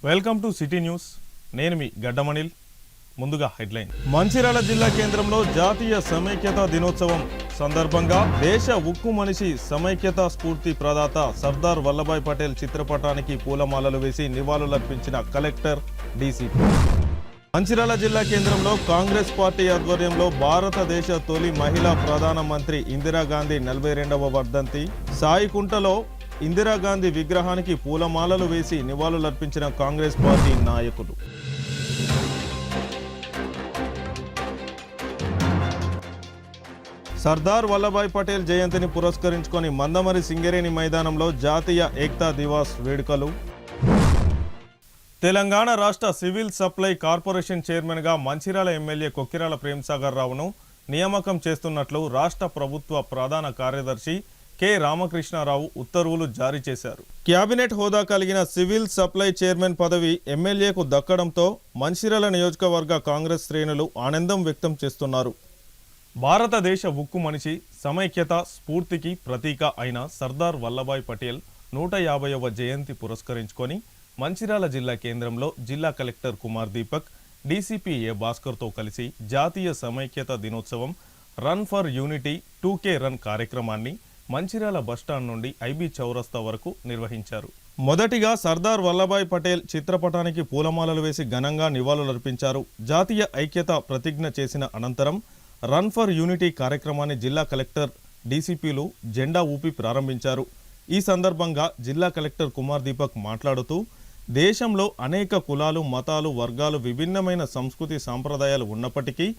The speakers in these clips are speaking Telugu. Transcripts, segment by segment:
Welcome to city news. నేను మీ గడ్డమణిల్. ముందుగా హెడ్లైన్. మంచిర్యాల జిల్లా కేంద్రంలో జాతీయ సమైక్యతా దినోత్సవం సందర్భంగా దేశ ఉక్కు మనిషి సమైక్యతా స్ఫూర్తి ప్రదాత సర్దార్ వల్లభాయ్ పటేల్ చిత్రపటానికి పూలమాలలు వేసి నివాళులర్పించిన కలెక్టర్, డీసీపీ. మంచిర్యాల జిల్లా కేంద్రంలో కాంగ్రెస్ పార్టీ ఆధ్వర్యంలో భారతదేశ తొలి మహిళా ప్రధానమంత్రి ఇందిరాగాంధీ 42వ వర్ధంతి సాయికుంటలో ఇందిరాగాంధీ విగ్రహానికి పూలమాలలు వేసి నివాళులర్పించిన కాంగ్రెస్ పార్టీ నాయకులు. సర్దార్ వల్లభాయ్ పటేల్ జయంతిని పురస్కరించుకొని మందమరి సింగరేణి మైదానంలో జాతీయ ఏక్తా దివాస్ వేడుకలు. తెలంగాణ రాష్ట్ర సివిల్ సప్లై కార్పొరేషన్ చైర్మన్గా మంచిర్యాల ఎమ్మెల్యే కొక్కిరాల ప్రేమ్సాగర్ రావును నియామకం చేస్తున్నట్లు రాష్ట్ర ప్రభుత్వ ప్రధాన కార్యదర్శి కె రామకృష్ణారావు ఉత్తర్వులు జారీ చేశారు. క్యాబినెట్ హోదా కలిగిన సివిల్ సప్లై చైర్మన్ పదవి ఎమ్మెల్యేకు దక్కడంతో మంచిర్యాల నియోజకవర్గ కాంగ్రెస్ శ్రేణులు ఆనందం వ్యక్తం చేస్తున్నారు. భారతదేశ ఉక్కు మనిషి సమైక్యత స్ఫూర్తికి ప్రతీక అయిన సర్దార్ వల్లభాయ్ పటేల్ 150వ జయంతి పురస్కరించుకొని మంచిర్యాల జిల్లా కేంద్రంలో జిల్లా collector Kumar Deepak, DCP A భాస్కర్తో కలిసి జాతీయ సమైక్యత దినోత్సవం run for unity 2K run కార్యక్రమాన్ని మంచిర్యాల బస్టాండ్ నుండి ఐబీ చౌరస్తా వరకు నిర్వహించారు. మొదటిగా సర్దార్ వల్లభాయ్ పటేల్ చిత్రపటానికి పూలమాలలు వేసి ఘనంగా నివాళులర్పించారు. జాతీయ ఐక్యత ప్రతిజ్ఞ చేసిన అనంతరం రన్ ఫర్ యూనిటీ కార్యక్రమాన్ని జిల్లా కలెక్టర్, డీసీపీలు జెండా ఊపి ప్రారంభించారు. ఈ సందర్భంగా జిల్లా కలెక్టర్ కుమార్ దీపక్ మాట్లాడుతూ, దేశంలో అనేక కులాలు, మతాలు, వర్గాలు, విభిన్నమైన సంస్కృతి సాంప్రదాయాలు ఉన్నప్పటికీ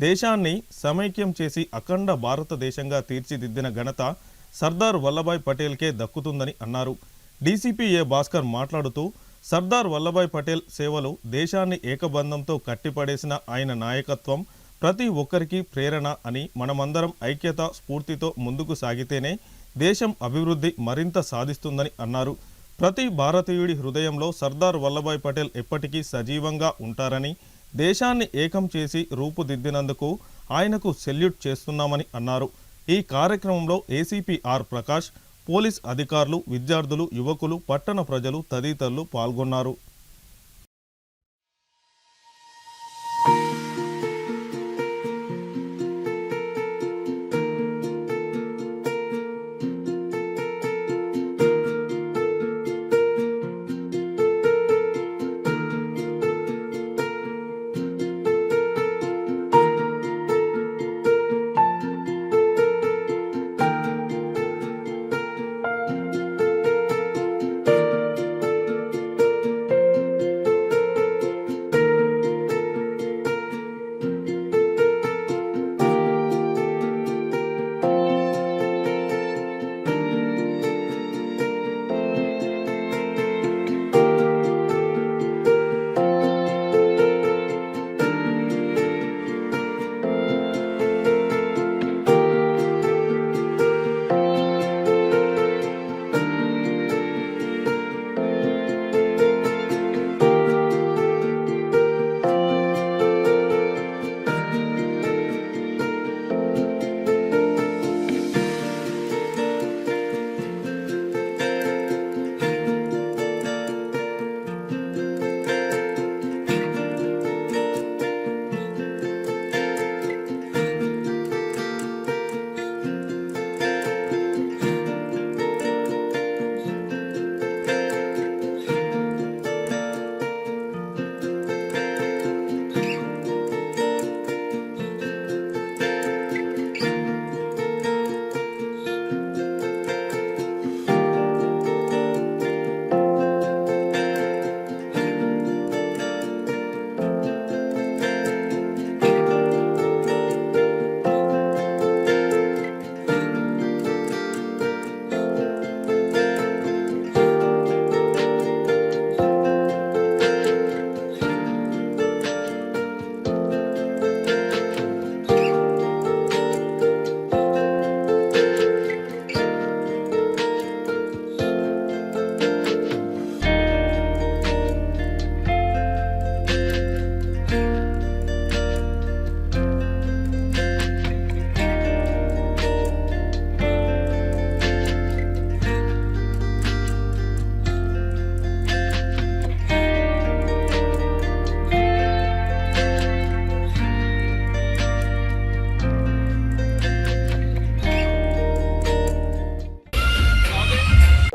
దేశాన్ని సమైక్యం చేసి అఖండ భారతదేశంగా తీర్చిదిద్దిన ఘనత సర్దార్ వల్లభాయ్ పటేల్కే దక్కుతుందని అన్నారు. డీసీపీ ఏ భాస్కర్ మాట్లాడుతూ, సర్దార్ వల్లభాయ్ పటేల్ సేవలు దేశాన్ని ఏకబంధంతో కట్టిపడేసిన ఆయన నాయకత్వం ప్రతి ఒక్కరికి ప్రేరణ అని, మనమందరం ఐక్యత స్ఫూర్తితో ముందుకు సాగితేనే దేశం అభివృద్ధి మరింత సాధిస్తుందని అన్నారు. ప్రతి భారతీయుడి హృదయంలో సర్దార్ వల్లభాయ్ పటేల్ ఎప్పటికీ సజీవంగా ఉంటారని, దేశాన్ని ఏకం చేసి రూపుదిద్దినందుకు ఆయనకు సెల్యూట్ చేస్తున్నామని అన్నారు. ఈ కార్యక్రమంలో ఏసీపీ ఆర్ ప్రకాష్, పోలీస్ అధికారులు, విద్యార్థులు, యువకులు, పట్టణ ప్రజలు తదితరులు పాల్గొన్నారు.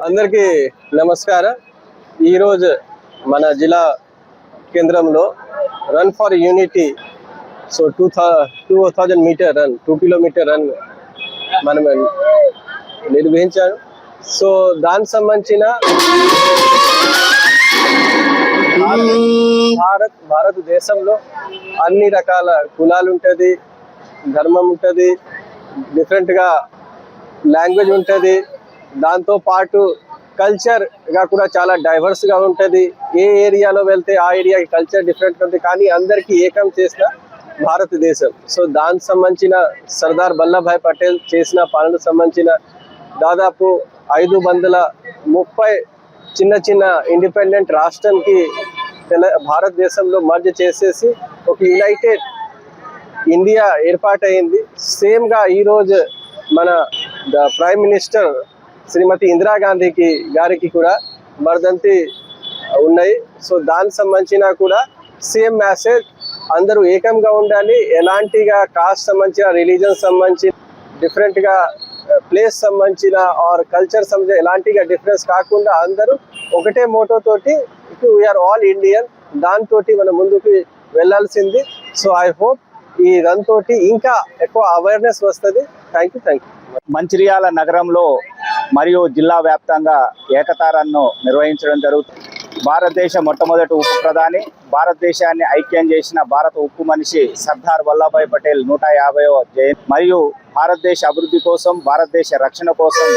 అందరికీ నమస్కారం. ఈరోజు మన జిల్లా కేంద్రంలో run for unity 2000 metre run 2 kilometre run మనం నిర్వహించాను. సో దానికి సంబంధించిన భారతదేశంలో అన్ని రకాల కులాలు ఉంటుంది, ధర్మం ఉంటుంది, డిఫరెంట్గా లాంగ్వేజ్ ఉంటుంది. దాంతో పాటు కల్చర్గా కూడా చాలా డైవర్స్గా ఉంటుంది. ఏ ఏరియాలో వెళ్తే ఆ ఏరియాకి కల్చర్ డిఫరెంట్ ఉంటుంది, కానీ అందరికీ ఏకం చేసిన భారతదేశం. సో దానికి సంబంధించిన సర్దార్ వల్లభాయ్ పటేల్ చేసిన పనులకు సంబంధించిన దాదాపు 530 చిన్న చిన్న ఇండిపెండెంట్ రాష్ట్రానికి భారతదేశంలో మర్జ్ చేసేసి ఒక యునైటెడ్ ఇండియా ఏర్పాటైంది. సేమ్గా ఈరోజు మన ప్రైమ్ మినిస్టర్ శ్రీమతి ఇందిరాగాంధీ గారికి కూడా వర్ధంతి ఉన్నాయి. సో దానికి సంబంధించిన కూడా సేమ్ మెసేజ్, అందరూ ఏకంగా ఉండాలి. ఎలాంటిగా కాస్ట్ సంబంధించిన, రిలీజన్ సంబంధించిన, డిఫరెంట్గా ప్లేస్ సంబంధించిన ఆర్ కల్చర్ సంబంధించిన ఎలాంటిగా డిఫరెన్స్ కాకుండా అందరూ ఒకటే మోటో తోటి వీఆర్ ఆల్ ఇండియన్ దాంతో మనం ముందుకు వెళ్ళాల్సింది. సో ఐ హోప్ ఈ రన్ తోటి ఇంకా ఎక్కువ అవేర్నెస్ వస్తుంది. Thank you. మంచిర్యాల నగరంలో మరియు జిల్లా వ్యాప్తంగా ఏకతారన్ను నిర్వహించడం జరుగుతుంది. భారతదేశ మొట్టమొదటి ఉక్కు ప్రధాని, భారతదేశాన్ని ఐక్యం చేసిన భారత ఉక్కు మనిషి సర్దార్ వల్లభాయ్ పటేల్ 150వ జయంతి మరియు భారతదేశ అభివృద్ధి కోసం, భారతదేశ రక్షణ కోసం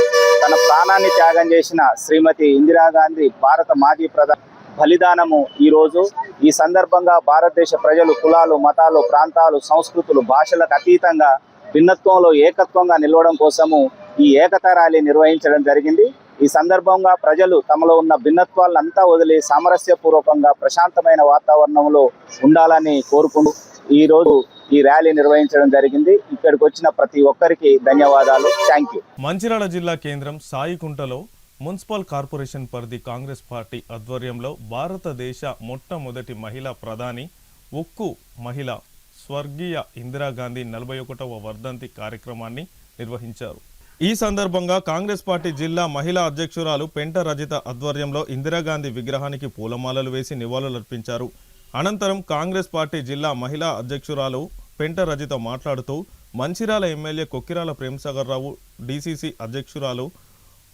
తన ప్రాణాన్ని త్యాగం చేసిన శ్రీమతి ఇందిరాగాంధీ భారత మాజీ ప్రధాని బలిదానము ఈరోజు. ఈ సందర్భంగా భారతదేశ ప్రజలు కులాలు, మతాలు, ప్రాంతాలు, సంస్కృతులు, భాషలకు అతీతంగా భిన్నత్వంలో ఏకత్వంగా నిలవడం కోసము ఈ ఏకతా ర్యాలీ నిర్వహించడం జరిగింది. ఈ సందర్భంగా ప్రజలు తమలో ఉన్న భిన్నత్వాలంతా వదిలి సామరస్యపూర్వకంగా ప్రశాంతమైన వాతావరణంలో ఉండాలని కోరుకుంటూ ఈరోజు ఈ ర్యాలీ నిర్వహించడం జరిగింది. ఇక్కడికి వచ్చిన ప్రతి ఒక్కరికి ధన్యవాదాలు. Thank you. మంచిర్యాల జిల్లా కేంద్రం సాయికుంటలో మున్సిపల్ కార్పొరేషన్ పరిధి కాంగ్రెస్ పార్టీ ఆధ్వర్యంలో భారతదేశ మొట్టమొదటి మహిళా ప్రధాని, ఉక్కు మహిళ స్వర్గీయ ఇందిరాగాంధీ 41వ వర్ధంతి కార్యక్రమాన్ని నిర్వహించారు. ఈ సందర్భంగా కాంగ్రెస్ పార్టీ జిల్లా మహిళా అధ్యక్షురాలు పెంట రజిత ఆధ్వర్యంలో ఇందిరాగాంధీ విగ్రహానికి పూలమాలలు వేసి నివాళులర్పించారు. అనంతరం కాంగ్రెస్ పార్టీ జిల్లా మహిళా అధ్యక్షురాలు పెంట రజిత మాట్లాడుతూ మంచిర్యాల ఎమ్మెల్యే కొక్కిరాల ప్రేమ్సాగర్ రావు, డీసీసీ అధ్యక్షురాలు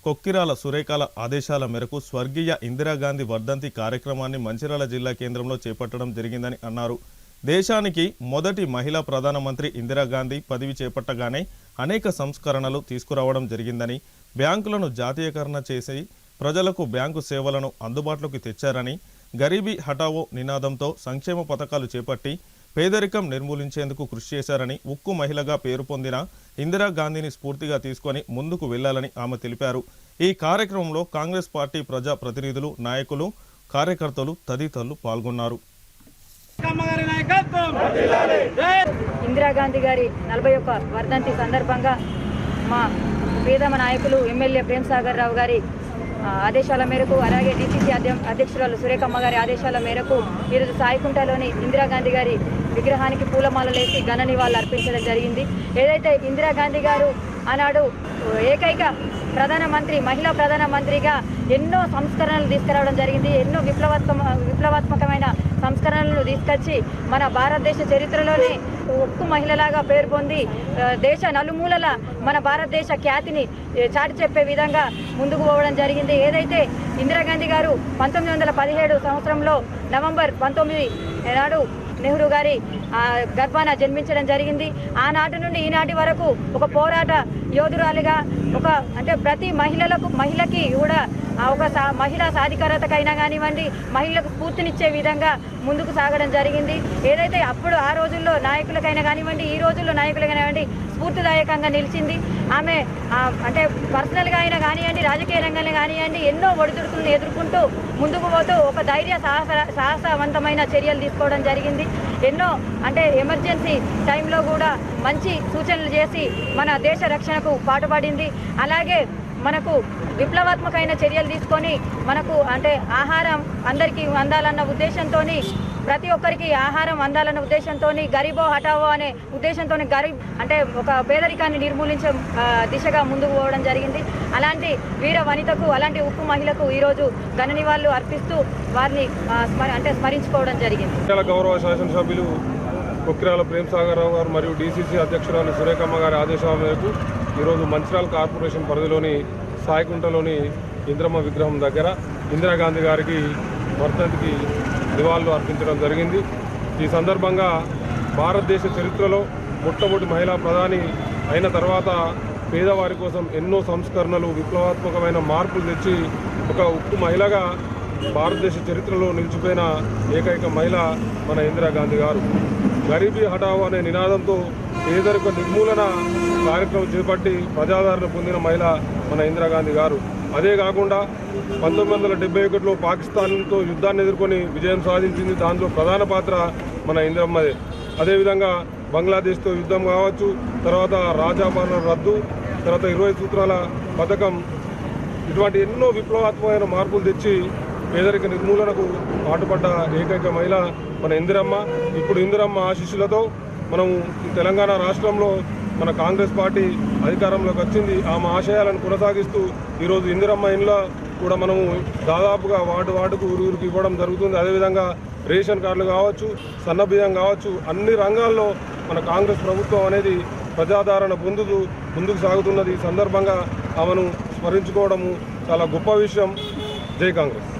కొక్కిరాల సురేఖల ఆదేశాల మేరకు స్వర్గీయ ఇందిరాగాంధీ వర్ధంతి కార్యక్రమాన్ని మంచిర్యాల జిల్లా కేంద్రంలో చేపట్టడం జరిగిందని అన్నారు. దేశానికి మొదటి మహిళా ప్రధానమంత్రి ఇందిరాగాంధీ పదవి చేపట్టగానే అనేక సంస్కరణలు తీసుకురావడం జరిగిందని, బ్యాంకులను జాతీయకరణ చేసి ప్రజలకు బ్యాంకు సేవలను అందుబాటులోకి తెచ్చారని, గరీబీ హఠావో నినాదంతో సంక్షేమ పథకాలు చేపట్టి పేదరికం నిర్మూలించేందుకు కృషి చేశారని, ఉక్కు మహిళగా పేరు పొందిన ఇందిరాగాంధీని స్ఫూర్తిగా తీసుకొని ముందుకు వెళ్లాలని ఆమె తెలిపారు. ఈ కార్యక్రమంలో కాంగ్రెస్ పార్టీ ప్రజా ప్రతినిధులు, నాయకులు, కార్యకర్తలు తదితరులు పాల్గొన్నారు. ఇందిరాగాంధీ గారి 41వ వర్ధంతి సందర్భంగా మా ప్రియతమ నాయకులు ఎమ్మెల్యే ప్రేమ్సాగర్ రావు గారి ఆదేశాల మేరకు, అలాగే డీసీసీ అధ్యక్షురాలు సురేఖమ్మ గారి ఆదేశాల మేరకు ఈరోజు సాయికుంటలోని ఇందిరాగాంధీ గారి విగ్రహానికి పూలమాలలేసి ఘన నివాళులు అర్పించడం జరిగింది. ఏదైతే ఇందిరాగాంధీ గారు ఆనాడు ఏకైక ప్రధానమంత్రి, మహిళా ప్రధానమంత్రిగా ఎన్నో సంస్కరణలు తీసుకురావడం జరిగింది. ఎన్నో విప్లవాత్మకమైన సంస్కరణలను తీసుకొచ్చి మన భారతదేశ చరిత్రలోనే ఉక్కు మహిళలాగా పేరు పొంది దేశ నలుమూలల మన భారతదేశ ఖ్యాతిని చాటి చెప్పే విధంగా ముందుకు పోవడం జరిగింది. ఏదైతే ఇందిరాగాంధీ గారు 1917 సంవత్సరంలో నవంబర్ 19 నాడు నెహ్రూ గారి గర్భాన జన్మించడం జరిగింది. ఆనాటి నుండి ఈనాటి వరకు ఒక పోరాట యోధురాలిగా, అంటే ప్రతి మహిళకి కూడా ఒక మహిళా సాధికారతకైనా కానివ్వండి, మహిళలకు స్ఫూర్తినిచ్చే విధంగా ముందుకు సాగడం జరిగింది. ఏదైతే అప్పుడు ఆ రోజుల్లో నాయకులకైనా కానివ్వండి, ఈ రోజుల్లో నాయకులకైనా కానివ్వండి స్ఫూర్తిదాయకంగా నిలిచింది. ఆమె అంటే పర్సనల్గా అయినా కానివ్వండి, రాజకీయ రంగంలో కానివ్వండి, ఎన్నో ఒడిదుడుకులను ఎదుర్కొంటూ ముందుకు పోతూ ఒక ధైర్య సాహసవంతమైన చర్యలు తీసుకోవడం జరిగింది. ఎన్నో అంటే ఎమర్జెన్సీ టైంలో కూడా మంచి సూచనలు చేసి మన దేశ రక్షణకు పాటుపడింది. అలాగే మనకు విప్లవాత్మకమైన చర్యలు తీసుకొని మనకు అంటే ఆహారం అందరికీ అందాలన్న ఉద్దేశంతో ప్రతి ఒక్కరికి ఆహారం అందాలన్న ఉద్దేశంతో గరీబో హటావో అనే ఉద్దేశంతో గరీబ్ అంటే ఒక పేదరికాన్ని నిర్మూలించే దిశగా ముందుకు పోవడం జరిగింది. అలాంటి వీర వనితకు అలాంటి ఉక్కు మహిళకు ఈరోజు ఘన నివాళులు అర్పిస్తూ వారిని స్మరించుకోవడం జరిగింది. గౌరవ శాసనసభ్యులు కొక్కిరాల ప్రేమ్సాగర్ రావు గారు మరియు డీసీసీ అధ్యక్షురాలు సురేఖమ్మ గారి ఆదేశాల మేరకు ఈరోజు మంచిర్యాల కార్పొరేషన్ పరిధిలోని సాయికుంటలోని ఇంద్రమ్మ విగ్రహం దగ్గర ఇందిరాగాంధీ గారికి వర్ధంతికి నివాళులు అర్పించడం జరిగింది. ఈ సందర్భంగా భారతదేశ చరిత్రలో మొట్టమొదటి మహిళా ప్రధాని అయిన తర్వాత పేదవారి కోసం ఎన్నో సంస్కరణలు విప్లవాత్మకమైన మార్పులు తెచ్చి ఒక ఉక్కు మహిళగా భారతదేశ చరిత్రలో నిలిచిపోయిన ఏకైక మహిళ మన ఇందిరాగాంధీ గారు. గరీబీ హఠావో అనే నినాదంతో పేదరిక నిర్మూలన కార్యక్రమం చేపట్టి ప్రజాదరణ పొందిన మహిళ మన ఇందిరాగాంధీ గారు. అదే కాకుండా 1971లో పాకిస్తాన్తో యుద్ధాన్ని ఎదుర్కొని విజయం సాధించింది. దాంట్లో ప్రధాన పాత్ర మన ఇందిరమ్మదే. అదేవిధంగా బంగ్లాదేశ్తో యుద్ధం కావచ్చు, తర్వాత రాజాపాలన రద్దు, తర్వాత 20 సూత్రాల పథకం, ఇటువంటి ఎన్నో విప్లవాత్మకమైన మార్పులు తెచ్చి పేదరిక నిర్మూలనకు పాటుపడ్డ ఏకైక మహిళ మన ఇందిరమ్మ. ఇప్పుడు ఇందిరమ్మ ఆశీస్సులతో మనం తెలంగాణ రాష్ట్రంలో మన కాంగ్రెస్ పార్టీ అధికారంలోకి వచ్చింది. ఆమె ఆశయాలను కొనసాగిస్తూ ఈరోజు ఇందిరమ్మ ఇండ్ల కూడా మనము దాదాపుగా వార్డుకు ఊరికి ఇవ్వడం జరుగుతుంది. అదేవిధంగా రేషన్ కార్డులు కావచ్చు, సన్నబియ్యం కావచ్చు, అన్ని రంగాల్లో మన కాంగ్రెస్ ప్రభుత్వం అనేది ప్రజాదరణ పొందుతూ ముందుకు సాగుతున్నది. ఈ సందర్భంగా ఆమెను స్మరించుకోవడము చాలా గొప్ప విషయం. జై కాంగ్రెస్.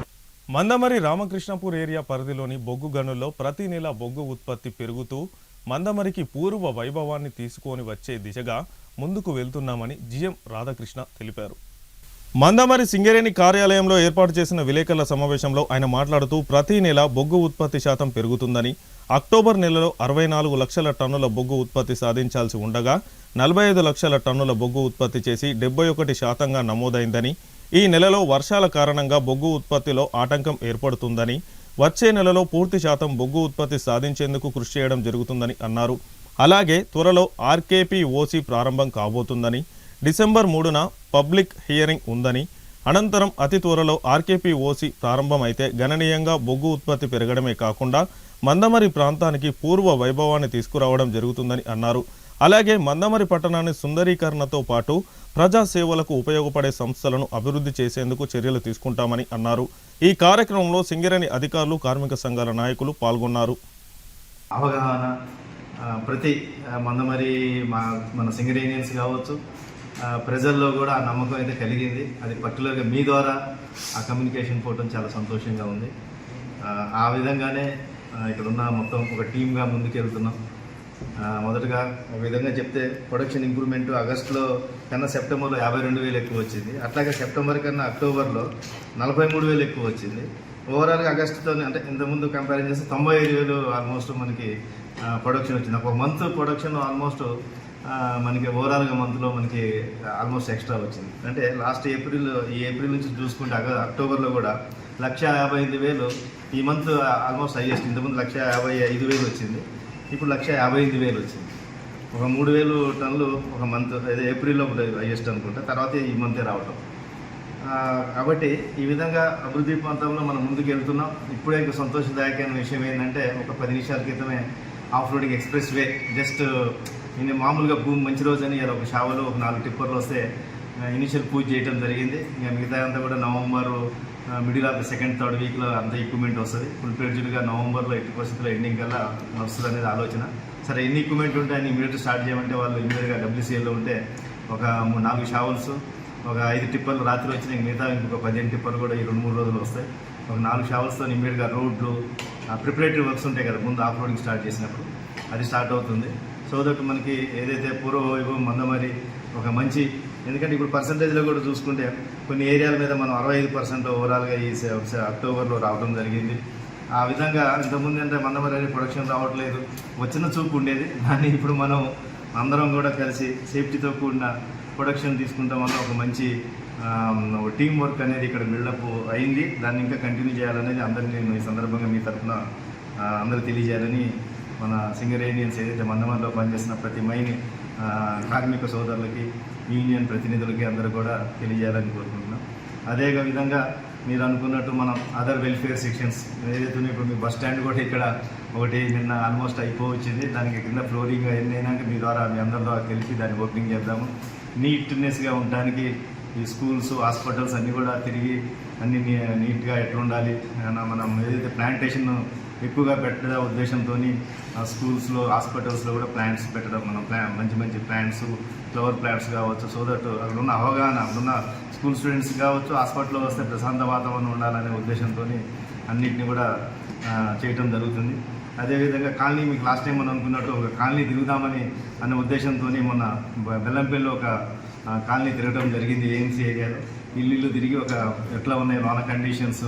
మందమరి రామకృష్ణపూర్ ఏరియా పరిధిలోని బొగ్గు గనుల్లో ప్రతి నెల బొగ్గు ఉత్పత్తి పెరుగుతూ మందమరికి పూర్వ వైభవాన్ని తీసుకొని వచ్చే దిశగా ముందుకు వెళ్తున్నామని జిఎం రాధాకృష్ణ తెలిపారు. మందమరి సింగరేణి కార్యాలయంలో ఏర్పాటు చేసిన విలేకరుల సమావేశంలో ఆయన మాట్లాడుతూ ప్రతి నెల బొగ్గు ఉత్పత్తి శాతం పెరుగుతుందని, అక్టోబర్ నెలలో 64 లక్షల టన్నుల బొగ్గు ఉత్పత్తి సాధించాల్సి ఉండగా 45 లక్షల టన్నుల బొగ్గు ఉత్పత్తి చేసి 71% నమోదైందని, ఈ నెలలో వర్షాల కారణంగా బొగ్గు ఉత్పత్తిలో ఆటంకం ఏర్పడుతుందని, వచ్చే నెలలో పూర్తి శాతం బొగ్గు ఉత్పత్తి సాధించేందుకు కృషి చేయడం జరుగుతుందని అన్నారు. అలాగే త్వరలో ఆర్కేపీఓసీ ప్రారంభం కాబోతుందని, డిసెంబర్ 3న పబ్లిక్ హియరింగ్ ఉందని, అనంతరం అతి త్వరలో ఆర్కేపీఓసీ ప్రారంభమైతే గణనీయంగా బొగ్గు ఉత్పత్తి పెరగడమే కాకుండా మందమరి ప్రాంతానికి పూర్వ వైభవాన్ని తీసుకురావడం జరుగుతుందని అన్నారు. అలాగే మందమరి పట్టణాన్ని సుందరీకరణతో పాటు ప్రజా సేవలకు ఉపయోగపడే సంస్థలను అభివృద్ధి చేసేందుకు చర్యలు తీసుకుంటామని అన్నారు. ఈ కార్యక్రమంలో సింగరేణి అధికారులు, కార్మిక సంఘాల నాయకులు పాల్గొన్నారు. అవగాహన ప్రతి మందమరి మన సింగరేణియన్స్ కావచ్చు, ప్రజల్లో కూడా ఆ నమ్మకం అయితే కలిగింది. అది పర్టికులర్గా మీ ద్వారా ఆ కమ్యూనికేషన్ పోవటం చాలా సంతోషంగా ఉంది. ఆ విధంగానే ఇక్కడ ఉన్న మొత్తం ఒక టీమ్గా ముందుకెళ్తున్నాం. మొదటగా ఒక విధంగా చెప్తే ప్రొడక్షన్ ఇంప్రూవ్మెంట్ ఆగస్టులో కన్నా సెప్టెంబర్లో 52,000 ఎక్కువ వచ్చింది. అట్లాగే సెప్టెంబర్ కన్నా అక్టోబర్లో 43,000 ఎక్కువ వచ్చింది. ఓవరాల్గా ఆగస్టుతో అంటే ఇంతకుముందు కంపేర్ చేస్తే 95,000 ఆల్మోస్ట్ మనకి ప్రొడక్షన్ వచ్చింది. ఒక మంత్ ప్రొడక్షన్ ఆల్మోస్ట్ మనకి ఓవరాల్గా మంత్లో మనకి ఆల్మోస్ట్ ఎక్స్ట్రా వచ్చింది. అంటే లాస్ట్ ఏప్రిల్ నుంచి చూసుకుంటే అక్టోబర్లో కూడా 1,55,000 ఈ మంత్ ఆల్మోస్ట్ హైయెస్ట్. ఇంతకుముందు 1,55,000 వచ్చింది, ఇప్పుడు 1,55,000 వచ్చింది. ఒక 3,000 టన్నులు ఒక మంత్, అదే ఏప్రిల్లో హైయెస్ట్ అనుకుంటా, తర్వాత ఈ మంతే రావటం. కాబట్టి ఈ విధంగా అభివృద్ధి ప్రాంతంలో మనం ముందుకు వెళ్తున్నాం. ఇప్పుడే సంతోషదాయకమైన విషయం ఏంటంటే ఒక 10 నిమిషాల క్రితమే off roading express way just నేను మామూలుగా భూమి మంచి రోజు అని ఒక షావలు ఒక 4 టిప్పర్లు వస్తే ఇనిషియల్ పూజ చేయడం జరిగింది. ఇంకా మిగతా అంతా కూడా November middle of the second third వీక్లో అంత ఎక్విప్మెంట్ వస్తుంది. ఫుల్ ఫ్లెడ్జ్డ్గా నవంబర్లో 80% ఎండింగ్ కల్లా వస్తుంది అనేది ఆలోచన. సరే ఎన్ని ఎక్విప్మెంట్ ఉంటే అన్ని ఇమీడియట్ స్టార్ట్ చేయమంటే వాళ్ళు ఇమీడియట్గా WCLలో ఉంటే ఒక 4 షావల్స్, ఒక 5 టిప్పర్లు రాత్రి వచ్చిన మిగతా ఇంకొక 15 టిప్పర్లు కూడా ఈ 2-3 రోజులు వస్తాయి. ఒక 4 షావల్స్తో ఇమీడియట్గా రోడ్లు ప్రిపరేటరీ వర్క్స్ ఉంటాయి కదా ముందు ఆఫ్ రోడింగ్ స్టార్ట్ చేసినప్పుడు, అది స్టార్ట్ అవుతుంది. సో దట్ మనకి ఏదైతే పూర్వ వైభవం మందమరి ఒక మంచి, ఎందుకంటే ఇప్పుడు పర్సంటేజ్లో కూడా చూసుకుంటే కొన్ని ఏరియాల మీద మనం 65% ఓవరాల్గా ఈ అక్టోబర్లో రావడం జరిగింది. ఆ విధంగా ఇంతకుముందు అంటే మందమరి అనేది ప్రొడక్షన్ రావట్లేదు, వచ్చిన చూపు ఉండేది. కానీ ఇప్పుడు మనం అందరం కూడా కలిసి సేఫ్టీతో కూడిన ప్రొడక్షన్ తీసుకుంటాం వల్ల ఒక మంచి టీం వర్క్ అనేది ఇక్కడ బిల్డప్ అయింది. దాన్ని ఇంకా కంటిన్యూ చేయాలనేది అందరినీ నేను ఈ సందర్భంగా మీ తరఫున అందరూ తెలియజేయాలని మన సింగరేణియన్స్ ఏదైతే మందమరిలో పనిచేసిన ప్రతి మైని కార్మిక సోదరులకి యూనియన్ ప్రతినిధులకి అందరూ కూడా తెలియజేయాలని కోరుకుంటున్నాం. అదే విధంగా మీరు అనుకున్నట్టు మనం అదర్ వెల్ఫేర్ సెక్షన్స్ ఏదైతే ఇప్పుడు మీ బస్ స్టాండ్ కూడా ఇక్కడ ఒకటి నిన్న ఆల్మోస్ట్ అయిపోవచ్చింది. దానికి కింద ఫ్లోరింగ్ అయినాక మీ ద్వారా మీ అందరి ద్వారా తెలిసి దాన్ని ఓపెనింగ్ చేద్దాము. నీట్నెస్గా ఉండడానికి ఈ స్కూల్స్ హాస్పిటల్స్ అన్నీ కూడా తిరిగి అన్ని నీట్గా ఎట్లా ఉండాలి, మనం ఏదైతే ప్లాంటేషన్ ఎక్కువగా పెట్టడం ఉద్దేశంతో స్కూల్స్లో హాస్పిటల్స్లో కూడా ప్లాంట్స్ పెట్టడం, మనం మంచి మంచి ప్లాంట్స్ ఫ్లవర్ ప్లాంట్స్ కావచ్చు, సో దట్ అక్కడ ఉన్న అవగాహన ఉన్న స్కూల్ స్టూడెంట్స్ కావచ్చు హాస్పిటల్లో వస్తే ప్రశాంత వాతావరణం ఉండాలనే ఉద్దేశంతో అన్నింటినీ కూడా చేయటం జరుగుతుంది. అదేవిధంగా కాలనీ మీకు లాస్ట్ టైం మనం అనుకున్నట్టు ఒక కాలనీ తిరుగుదామని అనే ఉద్దేశంతో మొన్న బెల్లంపల్లిలో ఒక కాలనీ తిరగడం జరిగింది. ఏఎంసీ ఏరియాలో ఇల్లు తిరిగి ఒక ఎట్లా ఉన్నాయి లోన కండిషన్స్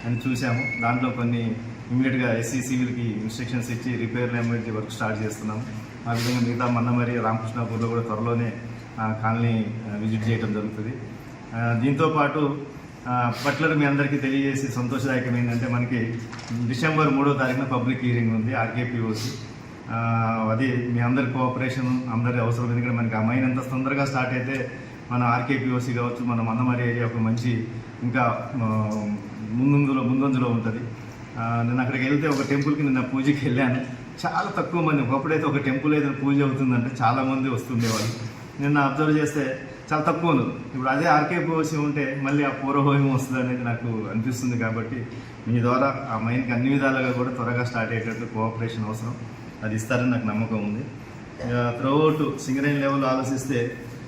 అని చూసాము. దాంట్లో కొన్ని ఇమీడియట్గా ఎస్సీ సివిల్కి ఇన్స్ట్రక్షన్స్ ఇచ్చి రిపేర్ ఎమర్జెన్సీ వర్క్ స్టార్ట్ చేస్తున్నాము. ఆ విధంగా మిగతా మన్నమరి రామకృష్ణాపూర్లో కూడా త్వరలోనే కాలనీ విజిట్ చేయడం జరుగుతుంది. దీంతోపాటు పట్లర్ మీ అందరికీ తెలియజేసి సంతోషదాయకం ఏంటంటే మనకి డిసెంబర్ 3వ తారీఖున పబ్లిక్ హియరింగ్ ఉంది ఆర్కేపీఓసి. అది మీ అందరి కోఆపరేషన్ అందరి అవసరం. ఎందుకంటే మనకి ఆ మైన్ ఎంత తొందరగా స్టార్ట్ అయితే మన ఆర్కేపీఓసి కావచ్చు మన మన్నమరి ఏరియా ఒక మంచి ఇంకా ముందంజలో ఉంటుంది. నేను అక్కడికి వెళ్తే ఒక టెంపుల్కి నిన్న పూజకి వెళ్ళాను. చాలా తక్కువ మంది, ఒకప్పుడైతే ఒక టెంపుల్ ఏదైనా పూజ అవుతుందంటే చాలామంది వస్తుండేవాళ్ళు. నిన్న అబ్జర్వ్ చేస్తే చాలా తక్కువ ఉంది. ఇప్పుడు అదే ఆర్కేపీఓసి ఉంటే మళ్ళీ ఆ పూర్వభావం వస్తుంది అనేది నాకు అనిపిస్తుంది. కాబట్టి మీ ద్వారా ఆ మైన్కి అన్ని విధాలుగా కూడా త్వరగా స్టార్ట్ అయ్యేటట్టు కోఆపరేషన్ అవసరం. అది ఇస్తారని నాకు నమ్మకం ఉంది. త్రూఅవుట్ సింగరేణి లెవెల్ ఆలోచిస్తే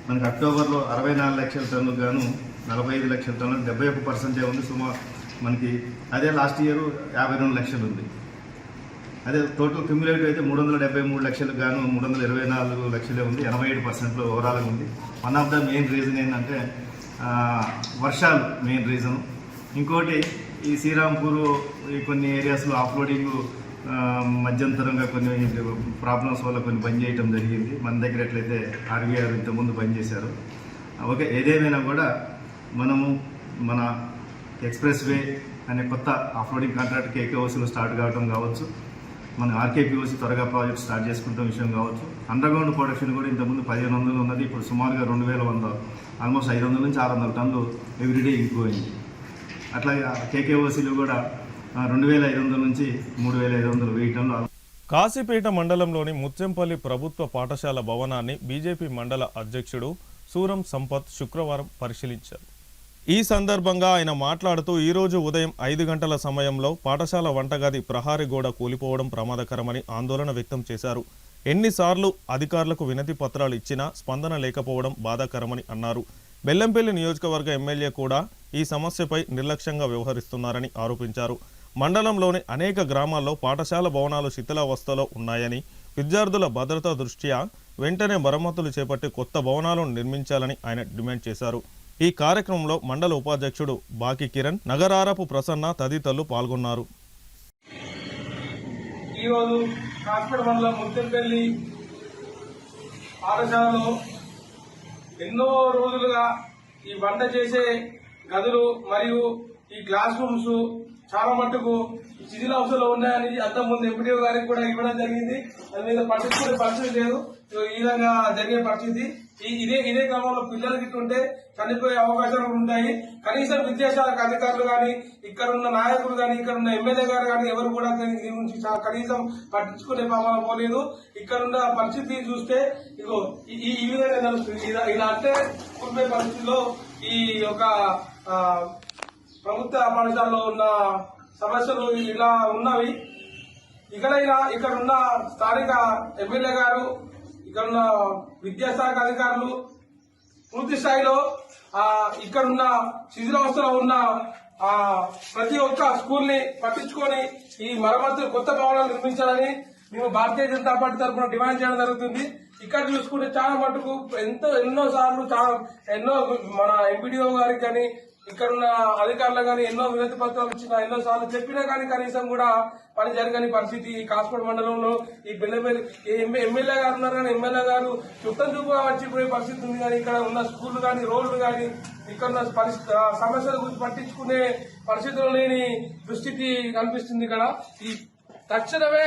మనకి అక్టోబర్లో 64 లక్షల టన్నులకు గాను 45 లక్షల టన్నులు 71% ఉంది సుమారు మనకి. అదే లాస్ట్ ఇయర్ 52 లక్షలు ఉంది. అదే టోటల్ క్యూములేటివ్ అయితే 373 లక్షలకు గాను 324 లక్షలే ఉంది. 87% ఓవరాల్గా ఉంది. One of the main reason ఏంటంటే వర్షాలు మెయిన్ రీజను. ఇంకోటి ఈ శ్రీరాంపూర్ ఈ కొన్ని ఏరియాస్లో ఆఫ్లోడింగ్ మధ్యంతరంగా కొన్ని ప్రాబ్లమ్స్ వల్ల కొన్ని బంద్ చేయడం జరిగింది. మన దగ్గర ఎట్లయితే ఆర్వీఆర్ ఇంతకుముందు బంద్ చేశారు. ఓకే, ఏదేమైనా కూడా మనము మన ఎక్స్ప్రెస్ వే అనే కొత్త ఆఫ్లోడింగ్ కాంట్రాక్ట్ కేకేఓసీలో స్టార్ట్ కావడం కావచ్చు, మన ఆర్కేపీఓసీ త్వరగా ప్రాజెక్ట్ స్టార్ట్ చేసుకుంటాం విషయం కావచ్చు. అండర్గ్రౌండ్ ప్రొడక్షన్ కూడా ఇంతకుముందు 1500 ఉన్నది, ఇప్పుడు సుమారుగా 2100, ఆల్మోస్ట్ 500 నుంచి 600 టన్నులు ఎవ్రీడే ఇంప్రూవ్ అయింది. అట్లాగే కేకేఓసీలు కూడా 2500 నుంచి 3500 వెయ్యి టన్నులు. కాశీపేట మండలంలోని ముత్యంపల్లి ప్రభుత్వ పాఠశాల భవనాన్ని బీజేపీ మండల అధ్యక్షుడు సూరం సంపత్ శుక్రవారం పరిశీలించారు. ఈ సందర్భంగా ఆయన మాట్లాడుతూ ఈరోజు ఉదయం 5 గంటల సమయంలో పాఠశాల వంటగది ప్రహారీ గోడ కూలిపోవడం ప్రమాదకరమని ఆందోళన వ్యక్తం చేశారు. ఎన్నిసార్లు అధికారులకు వినతి పత్రాలు ఇచ్చినా స్పందన లేకపోవడం బాధాకరమని అన్నారు. బెల్లంపల్లి నియోజకవర్గ ఎమ్మెల్యే కూడా ఈ సమస్యపై నిర్లక్ష్యంగా వ్యవహరిస్తున్నారని ఆరోపించారు. మండలంలోని అనేక గ్రామాల్లో పాఠశాల భవనాలు శిథిలావస్థలో ఉన్నాయని, విద్యార్థుల భద్రతా దృష్ట్యా వెంటనే మరమ్మతులు చేపట్టి కొత్త భవనాలను నిర్మించాలని ఆయన డిమాండ్ చేశారు. ఈ కార్యక్రమంలో మండల ఉపాధ్యక్షుడు బాకి కిరణ్, నగరారపు ప్రసన్న తదితరులు పాల్గొన్నారు. ఈరోజు కాకినాడ మండలం ముత్యంపల్లి పాఠశాలలో ఎన్నో రోజులుగా ఈ వంట చేసే గదులు మరియు ఈ క్లాస్ రూమ్స్ చాలా మట్టుకు శిథిలావస్థలో ఉన్నాయని అంతకుముందు ఎంపీడీఓ గారికి కూడా ఇవ్వడం జరిగింది. దాని మీద పట్టించుకునే పరిస్థితి లేదు. ఈ విధంగా జరిగే పరిస్థితి ఇదే క్రమంలో పిల్లలకి ఇట్టుంటే చనిపోయే అవకాశాలు ఉంటాయి. కనీసం విద్యాశాఖ అధికారులు కానీ, ఇక్కడ ఉన్న నాయకులు కానీ, ఇక్కడ ఉన్న ఎమ్మెల్యే గారు కానీ ఎవరు కూడా దీని గురించి కనీసం పట్టించుకునే పాపన పోలేదు. ఇక్కడ ఉన్న పరిస్థితి చూస్తే ఇగో ఈ విధంగా నడుస్తుంది. ఇలా అంటే కూలిపోయే పరిస్థితిలో ఈ యొక్క ప్రభుత్వ పాఠశాలలో ఉన్న సమస్యలు ఇలా ఉన్నవి. ఇకనైనా ఇక్కడ ఉన్న స్థానిక ఎమ్మెల్యే గారు, ఇక్కడున్న విద్యాశాఖ అధికారులు పూర్తి స్థాయిలో ఇక్కడున్న శిథిలావస్థలో ఉన్న ప్రతి ఒక్క స్కూల్ ని పట్టించుకొని ఈ మరమ్మతులు కొత్త భవనాలు నిర్మించాలని మేము భారతీయ జనతా పార్టీ తరఫున డిమాండ్ చేయడం జరుగుతుంది. ఇక్కడ చూసుకుంటే చాలా మటుకు ఎన్నో సార్లు ఎన్నో మన ఎంపీడీఓ గారికి కానీ, ఇక్కడున్న అధికారులు కానీ ఎన్నో వినతి పత్రాలు ఇచ్చిన ఎన్నో సార్లు చెప్పినా కానీ కనీసం కూడా పని జరగని పరిస్థితి. కాస్కోట మండలంలో ఈ బెల్లపల్లి ఎమ్మెల్యే గారు ఉన్నారు కానీ ఎమ్మెల్యే గారు చుట్టం చూపుగా వచ్చిపోయే పరిస్థితి ఉంది. కానీ ఇక్కడ ఉన్న స్కూళ్లు కానీ, రోడ్లు కానీ, ఇక్కడ ఉన్న సమస్యల గురించి పట్టించుకునే పరిస్థితులు లేని దుస్థితి కనిపిస్తుంది. ఇక్కడ ఈ తక్షణమే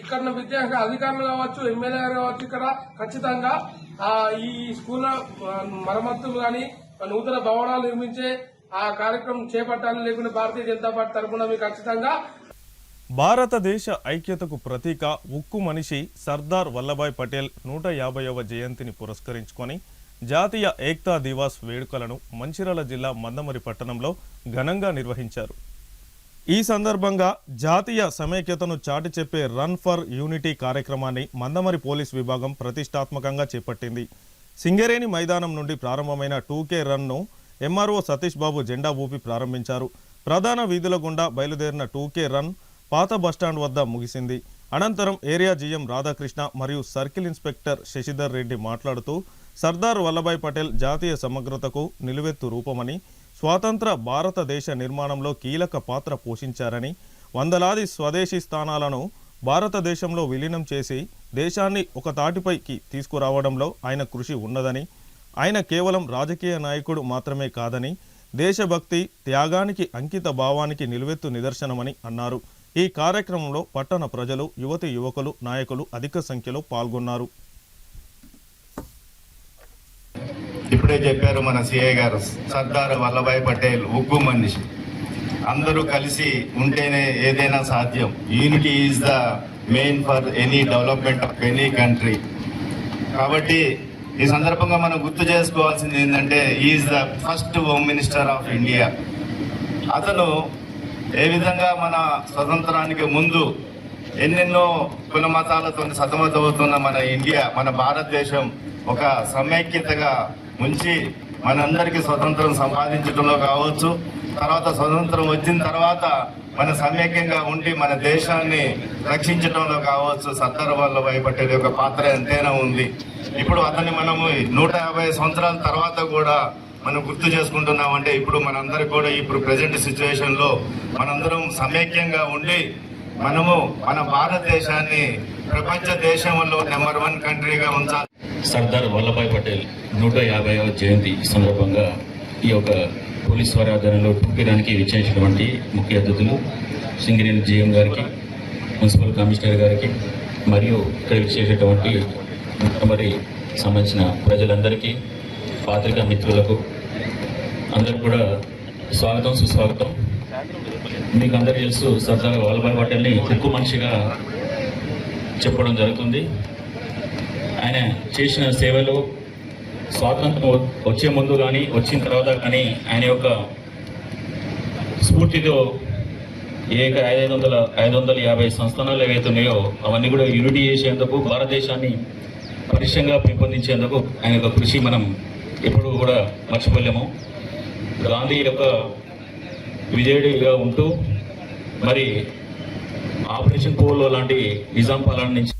ఇక్కడ ఉన్న విద్యాశాఖ అధికారులు కావచ్చు, ఎమ్మెల్యే గారు కావచ్చు, ఇక్కడ ఖచ్చితంగా ఈ స్కూల్ మరమ్మతులు కానీ నూతన భవనాలు నిర్మించే ఆ కార్యక్రమం చేపట్టాలి. లేకుంటే భారతీయ జనతా పార్టీ తరఫున మీకు ఖచ్చితంగా భారతదేశ ఐక్యతకు ప్రతీక ఉక్కు మనిషి సర్దార్ వల్లభాయ్ పటేల్ 150వ జయంతిని పురస్కరించుకొని జాతీయ ఏక్తా దివాస్ వేడుకలను మంచిర్యాల జిల్లా మందమరి పట్టణంలో ఘనంగా నిర్వహించారు. ఈ సందర్భంగా జాతీయ సమైక్యతను చాటి చెప్పే రన్ ఫర్ యూనిటీ కార్యక్రమాన్ని మందమరి పోలీస్ విభాగం ప్రతిష్టాత్మకంగా చేపట్టింది. సింగరేణి మైదానం నుండి ప్రారంభమైన 2K run MRO Satish Babu జెండా ఊపి ప్రారంభించారు. ప్రధాన వీధుల గుండా బయలుదేరిన 2K రన్ పాత బస్టాండ్ వద్ద ముగిసింది. అనంతరం ఏరియా జీఎం రాధాకృష్ణ మరియు సర్కిల్ ఇన్స్పెక్టర్ శశిధర్ రెడ్డి మాట్లాడుతూ సర్దార్ వల్లభాయ్ పటేల్ జాతీయ సమగ్రతకు నిలువెత్తు రూపమని, స్వాతంత్ర భారతదేశ నిర్మాణంలో కీలక పాత్ర పోషించారని, వందలాది స్వదేశీ స్థానాలను భారతదేశంలో విలీనం చేసి దేశాన్ని ఒక తాటిపైకి తీసుకురావడంలో ఆయన కృషి ఉన్నదని, ఆయన కేవలం రాజకీయ నాయకుడు మాత్రమే కాదని, దేశభక్తి త్యాగానికి అంకిత భావానికి నిలువెత్తు నిదర్శనమని అన్నారు. ఈ కార్యక్రమంలో పట్టణ ప్రజలు, యువతి యువకులు, నాయకులు అధిక సంఖ్యలో పాల్గొన్నారు. ఇప్పుడే చెప్పారు మన సిఐ గారు, సర్దార్ వల్లభాయ్ పటేల్ ఉక్కు మనిషి. అందరూ కలిసి ఉంటేనే ఏదైనా సాధ్యం. Unity is the main for any development of any country. కాబట్టి ఈ సందర్భంగా మనం గుర్తు చేసుకోవాల్సింది ఏంటంటే, is the first home minister of India. అతను ఏ విధంగా మన స్వతంత్రానికి ముందు ఎన్నెన్నో కుల మతాలతో సతమతమవుతున్న మన ఇండియా, మన భారతదేశం ఒక సమైక్యతగా ఉంచి మనందరికీ స్వతంత్రం సంపాదించడంలో కావచ్చు, తర్వాత స్వతంత్రం వచ్చిన తర్వాత మన సమైక్యంగా ఉండి మన దేశాన్ని రక్షించడంలో కావచ్చు, సర్దార్ వల్లభాయ్ పటేల్ యొక్క పాత్ర ఎంతైనా ఉంది. ఇప్పుడు అతన్ని మనము 150 సంవత్సరాల తర్వాత కూడా మనం గుర్తు చేసుకుంటున్నామంటే, ఇప్పుడు మనందరూ కూడా ఇప్పుడు ప్రజెంట్ సిచ్యువేషన్ లో మనందరం సమైక్యంగా ఉండి మనము మన భారతదేశాన్ని ప్రపంచ దేశంలో నెంబర్ 1 కంట్రీగా ఉంచాలి. సర్దార్ వల్లభాయ్ పటేల్ 150వ జయంతి సందర్భంగా ఈ యొక్క పోలీస్ వారి ఆధ్వర్యంలో టూకిరానికి విచ్చేసినటువంటి ముఖ్య అతిథులు సింగరేణి జీఎం గారికి, మున్సిపల్ కమిషనర్ గారికి మరియు ఇక్కడ విచ్చేసేటువంటి మరి సంబంధించిన ప్రజలందరికీ, పాత్రికా మిత్రులకు అందరూ కూడా స్వాగతం, సుస్వాగతం. మీకు అందరూ తెలుసు, సర్దార్ వల్లభాయ్ పటేల్ని ఉక్కు మనిషిగా చెప్పడం జరుగుతుంది. ఆయన చేసిన సేవలు స్వాతంత్రం వచ్చే ముందు కానీ వచ్చిన తర్వాత కానీ ఆయన యొక్క స్ఫూర్తితో 550 సంస్థానాలు ఏవైతే ఉన్నాయో అవన్నీ కూడా యూనిటీ చేసేందుకు, భారతదేశాన్ని పటిష్టంగా పెంపొందించేందుకు ఆయన యొక్క కృషి మనం ఎప్పుడు కూడా మర్చిపోలేము. గాంధీ యొక్క విజయుడిగా ఉంటూ మరి ఆపరేషన్ పోలో లాంటి నిజాం పాలన నుంచి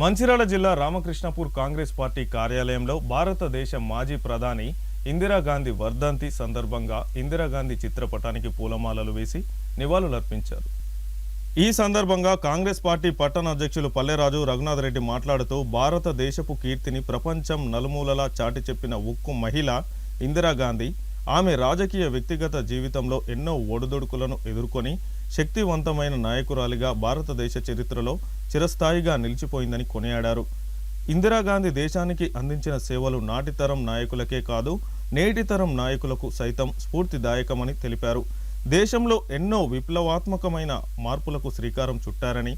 మంచిర్యాల జిల్లా రామకృష్ణపూర్ కాంగ్రెస్ పార్టీ కార్యాలయంలో భారతదేశ మాజీ ప్రధాని ఇందిరాగాంధీ వర్ధంతి సందర్భంగా ఇందిరాగాంధీ చిత్రపటానికి పూలమాలలు వేసి నివాళులర్పించారు. ఈ సందర్భంగా కాంగ్రెస్ పార్టీ పట్టణ అధ్యక్షులు పల్లెరాజు రఘునాథ్ రెడ్డి మాట్లాడుతూ భారతదేశపు కీర్తిని ప్రపంచం నలుమూలలా చాటి చెప్పిన ఉక్కు మహిళ ఇందిరాగాంధీ ఆమె రాజకీయ వ్యక్తిగత జీవితంలో ఎన్నో ఒడిదుడుకులను ఎదుర్కొని శక్తివంతమైన నాయకురాలిగా భారతదేశ చరిత్రలో చిరస్థాయిగా నిలిచిపోయిందని కొనియాడారు. ఇందిరాగాంధీ దేశానికి అందించిన సేవలు నాటితరం నాయకులకే కాదు, నేటితరం నాయకులకు సైతం స్ఫూర్తిదాయకమని తెలిపారు. దేశంలో ఎన్నో విప్లవాత్మకమైన మార్పులకు శ్రీకారం చుట్టారని,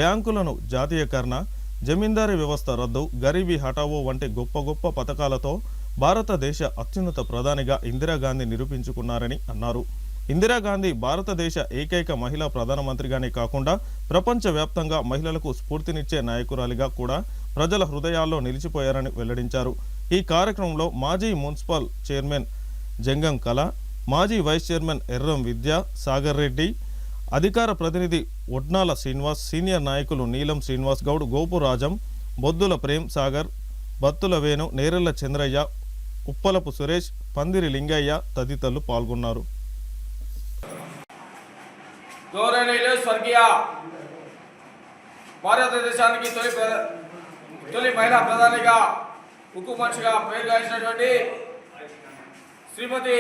బ్యాంకులను జాతీయకరణ, జమీందారీ వ్యవస్థ రద్దు, గరీబీ హఠావో వంటి గొప్ప గొప్ప పథకాలతో భారతదేశ అత్యున్నత ప్రధానిగా ఇందిరాగాంధీ నిరూపించుకున్నారని అన్నారు. ఇందిరాగాంధీ భారతదేశ ఏకైక మహిళా ప్రధానమంత్రిగానే కాకుండా ప్రపంచవ్యాప్తంగా మహిళలకు స్ఫూర్తినిచ్చే నాయకురాలిగా కూడా ప్రజల హృదయాల్లో నిలిచిపోయారని వెల్లడించారు. ఈ కార్యక్రమంలో మాజీ మున్సిపల్ చైర్మన్ జంగం కళ, మాజీ వైస్ చైర్మన్ ఎర్రం విద్య సాగర్ రెడ్డి, అధికార ప్రతినిధి ఒడ్నాల శ్రీనివాస్, సీనియర్ నాయకులు నీలం శ్రీనివాస్ గౌడ్, గోపురాజం, బొద్దుల ప్రేమ్ సాగర్, బత్తుల వేణు, నేరెళ్ల చంద్రయ్య, ఉప్పలపు సురేష్, పందిరి లింగయ్య తదితరులు పాల్గొన్నారు. గౌరవనీయులు స్వర్గీయ భారతదేశానికి తొలి మహిళా ప్రధానిగా ఉక్కు మనిషిగా పేరుగాంచినటువంటి శ్రీమతి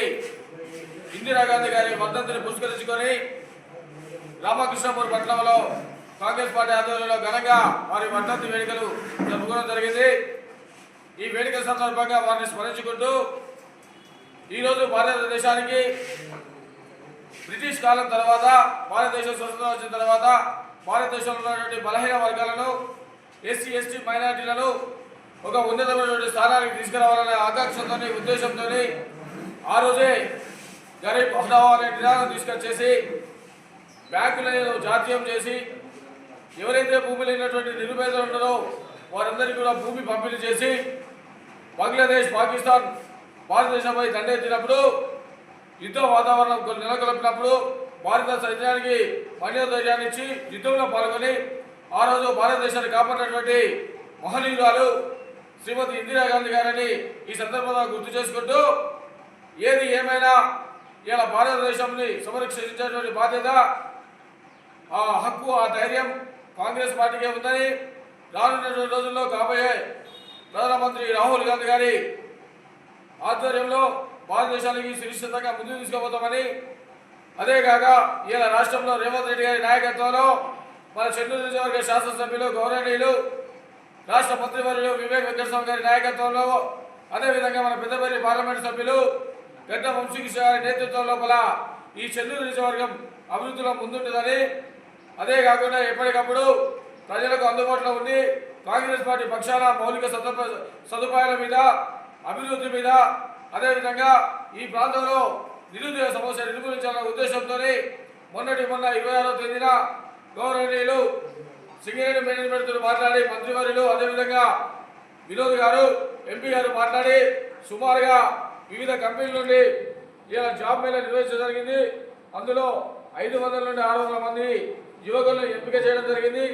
ఇందిరాగాంధీ గారి వర్ధంతిని పురస్కరించుకొని రామకృష్ణపూర్ పట్టణంలో కాంగ్రెస్ పార్టీ ఆధ్వర్యంలో ఘనంగా వారి వర్ధంతి వేడుకలు జరుపుకోవడం జరిగింది. ఈ వేడుకల సందర్భంగా వారిని స్మరించుకుంటూ ఈరోజు భారతదేశానికి బ్రిటిష్ కాలం తర్వాత భారతదేశం స్వతంత్రం వచ్చిన తర్వాత భారతదేశంలో ఉన్నటువంటి బలహీన వర్గాలను ఎస్సీ ఎస్టీ మైనారిటీలను ఒక ఉన్నతమైనటువంటి స్థానానికి తీసుకురావాలనే ఆకాంక్షతో ఉద్దేశంతో ఆ రోజే గరీబ్ హఠావో అనే నినాదం తీసుకొచ్చేసి బ్యాంకులను జాతీయం చేసి ఎవరైతే భూమి లేనటువంటి నిరుపేదలు ఉన్నారో వారందరికీ కూడా భూమి పంపిణీ చేసి బంగ్లాదేశ్ పాకిస్తాన్ భారతదేశంపై దండెత్తినప్పుడు యుద్ధ వాతావరణం నెలకొల్పినప్పుడు భారత సైన్యానికి మనోధైర్యాన్ని ఇచ్చి యుద్ధంలో పాల్గొని ఆ రోజు భారతదేశాన్ని కాపాడినటువంటి మహనీయురాలు శ్రీమతి ఇందిరాగాంధీ గారిని ఈ సందర్భంగా గుర్తు చేసుకుంటూ ఏది ఏమైనా ఇలా భారతదేశాన్ని సంరక్షించేటువంటి బాధ్యత ఆ హక్కు ఆ ధైర్యం కాంగ్రెస్ పార్టీకే ఉందని రానున్నటువంటి రోజుల్లో కాబోయే ప్రధానమంత్రి రాహుల్ గాంధీ గారి ఆధ్వర్యంలో భారతదేశానికి సురక్షితంగా ముందుకు తీసుకుపోతామని అదేకాక ఇలా రాష్ట్రంలో రేవంత్ రెడ్డి గారి నాయకత్వంలో మన చెన్నూరు నియోజకవర్గ శాసనసభ్యులు గౌరవనీయులు రాష్ట్ర మంత్రివర్యులు వివేక్ వెంకటస్వామి గారి నాయకత్వంలో అదేవిధంగా మన పెద్దపల్లి పార్లమెంటు సభ్యులు గడ్డ వంశీకృష్ణ గారి నేతృత్వం లోపల ఈ చెన్నూరు నియోజకవర్గం అభివృద్ధిలో ముందుంటుందని అదే కాకుండా ఎప్పటికప్పుడు ప్రజలకు అందుబాటులో ఉండి కాంగ్రెస్ పార్టీ పక్షాన మౌలిక సదుపాయాల మీద అభివృద్ధి మీద అదేవిధంగా ఈ ప్రాంతంలో నిరుద్యోగ సమస్య నిర్మూలించాలనే ఉద్దేశంతో మొన్న 26వ తేదీన గౌరవనీయులు సింగరేణి మేనేజ్మెంట్ మాట్లాడి మంత్రివర్యులు అదేవిధంగా వినోద్ గారు ఎంపీ గారు మాట్లాడి సుమారుగా వివిధ కంపెనీల నుండి ఇలా జాబ్ మేళ నిర్వహించడం జరిగింది. అందులో 500 నుండి 600 మంది యువకులను ఎంపిక చేయడం జరిగింది.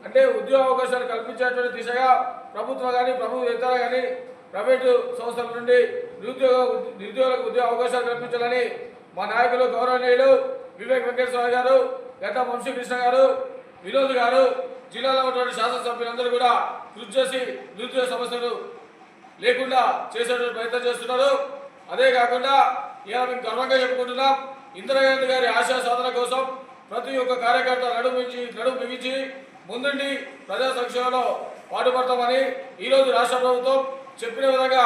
అంటే ఉద్యోగ అవకాశాలు కల్పించేటువంటి దిశగా ప్రభుత్వం కానీ ప్రభుత్వేతర కానీ ప్రైవేటు సంస్థల నుండి నిరుద్యోగులకు ఉద్యోగ అవకాశాలు కల్పించాలని మా నాయకులు గౌరవనీయులు వివేక్ వెంకటస్వామి గారు గడ్డ వంశీకృష్ణ గారు వినోద్ గారు జిల్లాలో ఉన్నటువంటి శాసనసభ్యులందరూ కూడా కృషి చేసి నిరుద్యోగ సమస్యలు లేకుండా చేసేటువంటి ప్రయత్నం చేస్తున్నారు. అదే కాకుండా ఇలా మేము గర్వంగా చెప్పుకుంటున్నాం, ఇందిరాగాంధీ గారి ఆశయ సాధన కోసం ప్రతి ఒక్క కార్యకర్త నడుము బిగించి ముందుండి ప్రజా సంక్షేమంలో పాటుపడతామని ఈరోజు రాష్ట్ర ప్రభుత్వం చెప్పిన విధంగా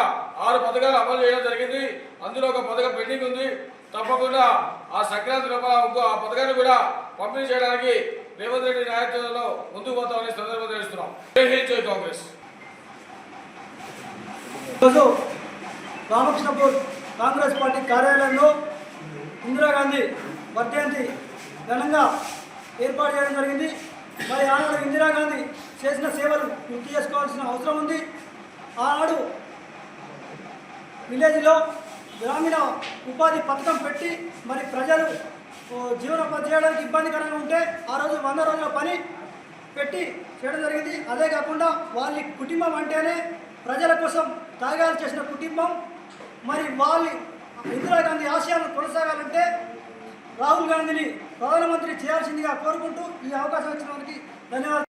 6 పథకాలు అమలు చేయడం జరిగింది. అందులో ఒక పథకం పెండింగ్ ఉంది. తప్పకుండా ఆ సంక్రాంతి లోపల ఆ పథకాన్ని కూడా పంపిణీ చేయడానికి రేవంత్ రెడ్డి నాయకత్వంలో ముందుకు పోతామని సందర్భంగా తెలుస్తున్నాం. జై హింద్, జై కాంగ్రెస్. ఈరోజు రామకృష్ణపూర్ కాంగ్రెస్ పార్టీ కార్యాలయంలో ఇందిరాగాంధీ వర్ధంతి ఘనంగా ఏర్పాటు చేయడం జరిగింది. మరి ఆనాడు ఇందిరాగాంధీ చేసిన సేవలు గుర్తు చేసుకోవాల్సిన అవసరం ఉంది. ఆనాడు విలేజ్లో గ్రామీణ ఉపాధి పథకం పెట్టి మరి ప్రజలు జీవనోపాధి చేయడానికి ఇబ్బందికరంగా ఉంటే ఆ రోజు 100 రోజుల పని పెట్టి చేయడం జరిగింది. అదే కాకుండా వాళ్ళ కుటుంబం అంటేనే ప్రజల కోసం త్యాగాలు చేసిన కుటుంబం. మరి వాళ్ళ ఇందిరాగాంధీ ఆశయాలను కొనసాగాలంటే రాహుల్ గాంధీని ప్రధానమంత్రి చేయాల్సిందిగా కోరుకుంటూ ఈ అవకాశం ఇచ్చిన వారికి ధన్యవాదాలు.